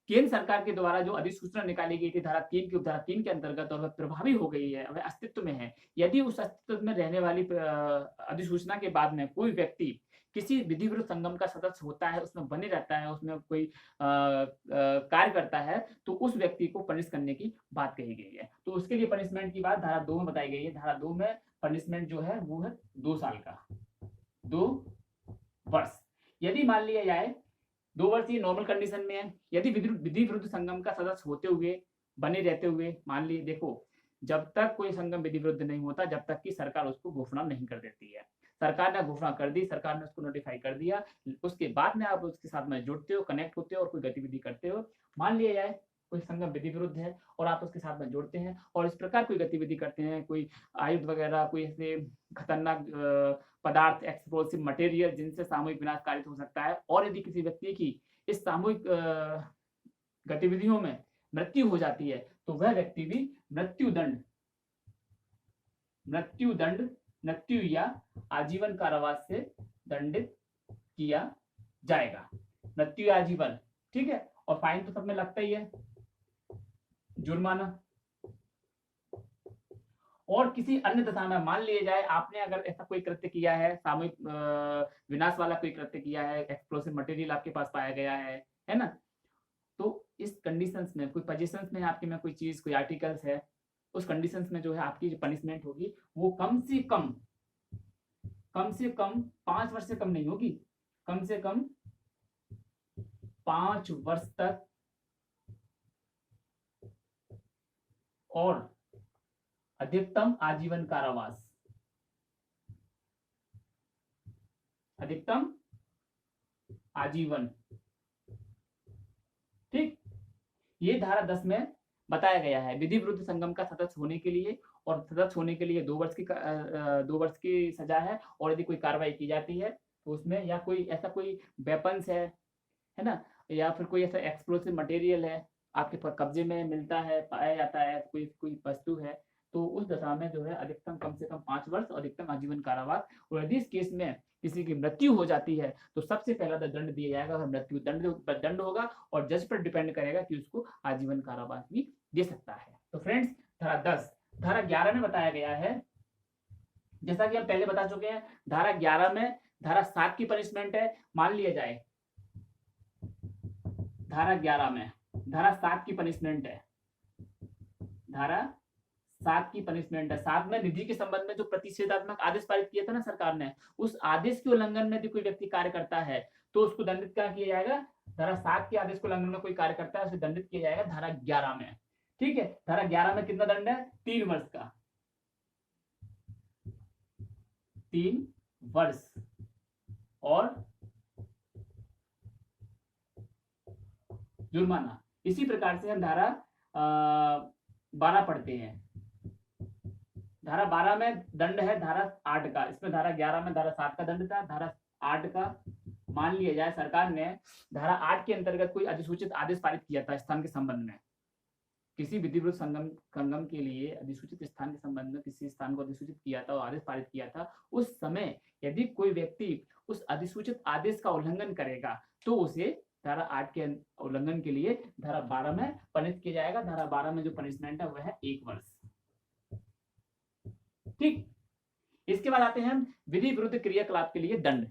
केंद्र सरकार के द्वारा जो अधिसूचना निकाली गई थी धारा 3 की उपधारा 3 के अंतर्गत, और वह प्रभावी हो गई है, वह अस्तित्व में है, यदि उस अस्तित्व में रहने वाली अधिसूचना के बाद में कोई व्यक्ति किसी विधि विरुद्ध संगम का सदस्य होता है, उसमें बने रहता है, उसमें कोई कार्य करता है, तो उस व्यक्ति को पनिश करने की बात कही गई है। तो उसके लिए पनिशमेंट की बात धारा 2 में बताई गई है। धारा 2 में पनिशमेंट जो है वो है 2 साल का, 2 वर्ष। यदि मान लिया जाए 2 वर्ष ये नॉर्मल कंडीशन में है, यदि विधि विरुद्ध संगम का सदस्य होते हुए, बने रहते हुए, मान ली, देखो जब तक कोई संगम विधि विरुद्ध नहीं होता, जब तक कि सरकार उसको घोषणा नहीं कर देती है। सरकार ने घोषणा कर दी, सरकार ने उसको नोटिफाई कर दिया, उसके बाद में आप उसके साथ में जुड़ते हो, कनेक्ट होते हो और कोई गतिविधि करते हो। मान लिया जाए कोई संगम विधि विरुद्ध है और आप उसके साथ में जुड़ते हैं और इस प्रकार कोई गतिविधि करते हैं, कोई आयुध वगैरह, कोई ऐसे खतरनाक पदार्थ, एक्सप्लोसिव मटेरियल जिनसे सामूहिक विनाश कारित हो सकता है, और यदि किसी व्यक्ति की इस सामूहिक गतिविधियों में मृत्यु हो जाती है, तो वह व्यक्ति भी मृत्यु या आजीवन कारावास से दंडित किया जाएगा। मृत्यु या आजीवन, ठीक है। और फाइन तो सब में लगता ही है, जुर्माना। और किसी अन्य दशा में, मान लिया जाए आपने अगर ऐसा कोई कृत्य किया है, सामूहिक विनाश वाला कोई कृत्य किया है, एक्सप्लोसिव मटेरियल आपके पास पाया गया है ना, तो इस कंडीशंस में, कोई पोजीशंस में आपके में कोई चीज, कोई आर्टिकल्स है, उस कंडीशंस में जो है आपकी जो पनिशमेंट होगी वो कम से कम 5 वर्ष से कम नहीं होगी, कम से कम 5 वर्ष तक, और अधिकतम आजीवन कारावास, अधिकतम आजीवन, ठीक। ये धारा 10 में बताया गया है विधि विरुद्ध संगम का सदस्य होने के लिए, और सदस्य होने के लिए 2 वर्ष की सजा है, और यदि कोई कार्रवाई की जाती है तो उसमें, या कोई ऐसा कोई वेपन्स है ना, या फिर कोई ऐसा एक्सप्लोसिव मटेरियल है आपके कब्जे में मिलता है, पाया जाता है, कोई वस्तु है, तो उस दशा में जो है अधिकतम कम से कम 5 वर्ष और अधिकतम आजीवन कारावास। और यदि इस केस में किसी की मृत्यु हो जाती है तो सबसे पहला दंड दिया जाएगा, वह मृत्यु दंड होगा, और जज पर डिपेंड करेगा कि उसको आजीवन कारावास भी दे सकता है। तो फ्रेंड्स, धारा 10, धारा 11 में बताया गया है, जैसा कि हम पहले बता चुके हैं, धारा 11 में धारा 7 की पनिशमेंट है। मान लिया जाए धारा 11 में धारा 7 की पनिशमेंट है, धारा 7 की पनिशमेंट है। 7 में निधि के संबंध में जो प्रतिषेधात्मक आदेश पारित किया था ना सरकार ने, उस आदेश के उल्लंघन में यदि कोई व्यक्ति कार्य करता है तो उसको दंडित क्या किया जाएगा? धारा 7 के आदेश के उल्लंघन में कोई कार्य करता है उसे दंडित किया जाएगा धारा 11 में, ठीक है। धारा 11 में कितना दंड है? 3 वर्ष का, 3 वर्ष और जुर्माना। इसी प्रकार से हम धारा 12 पढ़ते हैं। धारा 12 में दंड है धारा 8 का, इसमें धारा 11 में धारा 7 का दंड था, धारा 8 का मान लिया जाए सरकार ने धारा 8 के अंतर्गत कोई अधिसूचित आदेश पारित किया था स्थान के संबंध में, किसी विधिवत संगम के लिए अधिसूचित स्थान के संबंध में किसी स्थान को अधिसूचित किया था और आदेश पारित किया था, उस समय यदि कोई व्यक्ति उस अधिसूचित आदेश का उल्लंघन करेगा तो उसे धारा 8 के उल्लंघन के लिए धारा 12 में पनिश किया जाएगा। धारा 12 में जो पनिशमेंट है वह है 1 वर्ष। ठीक, इसके बाद आते हैं हम विधि विरुद्ध क्रियाकलाप के लिए दंड।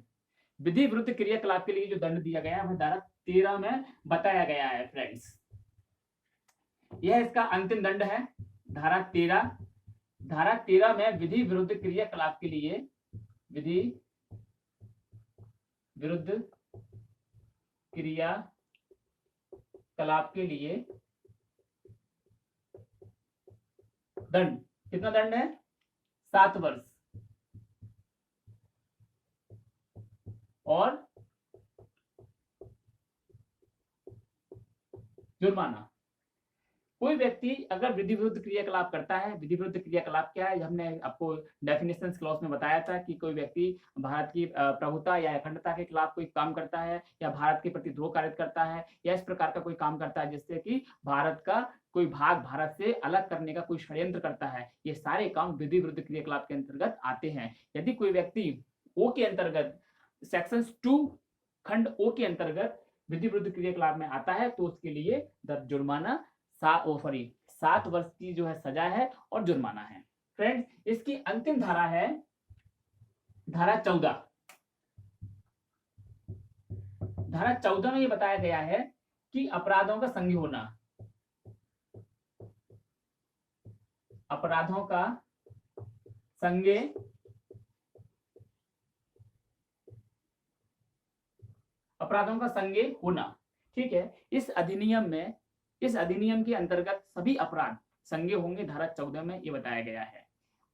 विधि विरुद्ध क्रियाकलाप के लिए जो दंड दिया गया है वह धारा 13 में बताया गया है फ्रेंड्स। यह इसका अंतिम दंड है, धारा 13। धारा 13 में विधि विरुद्ध क्रियाकलाप के लिए, विधि विरुद्ध क्रियाकलाप के लिए दंड, कितना दंड है? 7 वर्ष और जुर्माना। कोई व्यक्ति अगर विधि विरुद्ध क्रियाकलाप करता है, विधि विरुद्ध क्रियाकलाप क्या है, हमने आपको डेफिनेशन क्लॉज में बताया था कि कोई व्यक्ति भारत की प्रभुता या अखंडता के खिलाफ कोई काम करता है या भारत के प्रति द्रोह कारित करता है या इस प्रकार का कोई काम करता है जिससे कि भारत का कोई भाग भारत से अलग करने का कोई षड्यंत्र करता है, ये सारे काम विधि विरुद्ध क्रियाकलाप के अंतर्गत आते हैं। यदि कोई व्यक्ति ओ के अंतर्गत सेक्शन 2 खंड ओ के अंतर्गत विधि विरुद्ध क्रियाकलाप में आता है तो उसके लिए जुर्माना 7 वर्ष की जो है सजा है और जुर्माना है। फ्रेंड्स, इसकी अंतिम धारा है धारा 14। धारा 14 में ये बताया गया है कि अपराधों का संज्ञेय होना, अपराधों का संज्ञेय होना। ठीक है, इस अधिनियम के अंतर्गत सभी अपराध संज्ञेय होंगे। धारा 14 में ये बताया गया है।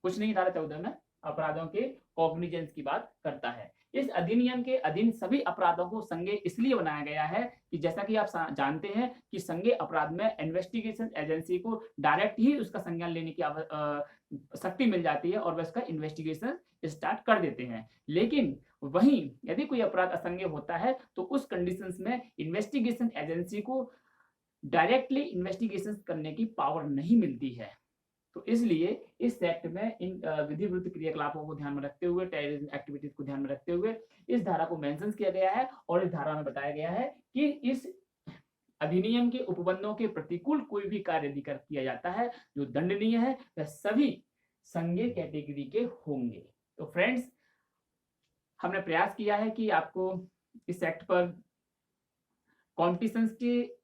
कुछ नहीं, धारा 14 में अपराधों के कॉग्निजेंस की बात करता है। इस अधिनियम के अधीन सभी अपराधों को संज्ञेय इसलिए बनाया गया है कि जैसा कि आप जानते हैं कि संज्ञेय अपराध में इन्वेस्टिगेशन एजेंसी को डायरेक्ट ही उसका संज्ञान लेने की शक्ति मिल जाती है और वह उसका इन्वेस्टिगेशन स्टार्ट कर देते हैं। लेकिन वहीं यदि कोई अपराध असंज्ञेय होता है तो उस कंडीशंस में इन्वेस्टिगेशन एजेंसी को डायरेक्टली इन्वेस्टिगेशन करने की पावर नहीं मिलती है। तो इसलिए इस एक्ट में इन विधि विरुद्ध क्रियाकलापों को ध्यान में रखते हुए, टेररिज्म एक्टिविटीज को ध्यान में रखते हुए इस धारा को मेंशन किया गया है और इस धारा में बताया गया है कि इस अधिनियम के उपबंधों के प्रतिकूल कोई भी कार्य यदि किया जाता है जो दंडनीय है वह सभी संज्ञेय कैटेगरी के होंगे। तो फ्रेंड्स, हमने प्रयास किया है कि आपको इस एक्ट पर कॉम्पिटिशन के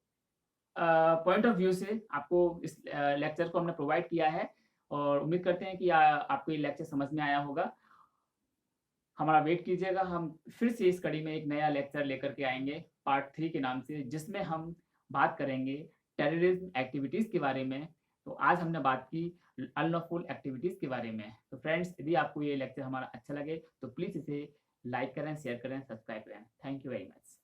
पॉइंट ऑफ व्यू से आपको इस लेक्चर को हमने प्रोवाइड किया है और उम्मीद करते हैं कि आपको ये लेक्चर समझ में आया होगा। हमारा वेट कीजिएगा, हम फिर से इस कड़ी में एक नया लेक्चर लेकर के आएंगे पार्ट 3 के नाम से, जिसमें हम बात करेंगे टेररिज्म एक्टिविटीज़ के बारे में। तो आज हमने बात की अनलॉफुल एक्टिविटीज़ के बारे में। तो फ्रेंड्स, यदि आपको ये लेक्चर हमारा अच्छा लगे तो प्लीज़ इसे लाइक करें, शेयर करें, सब्सक्राइब करें। Thank you very much.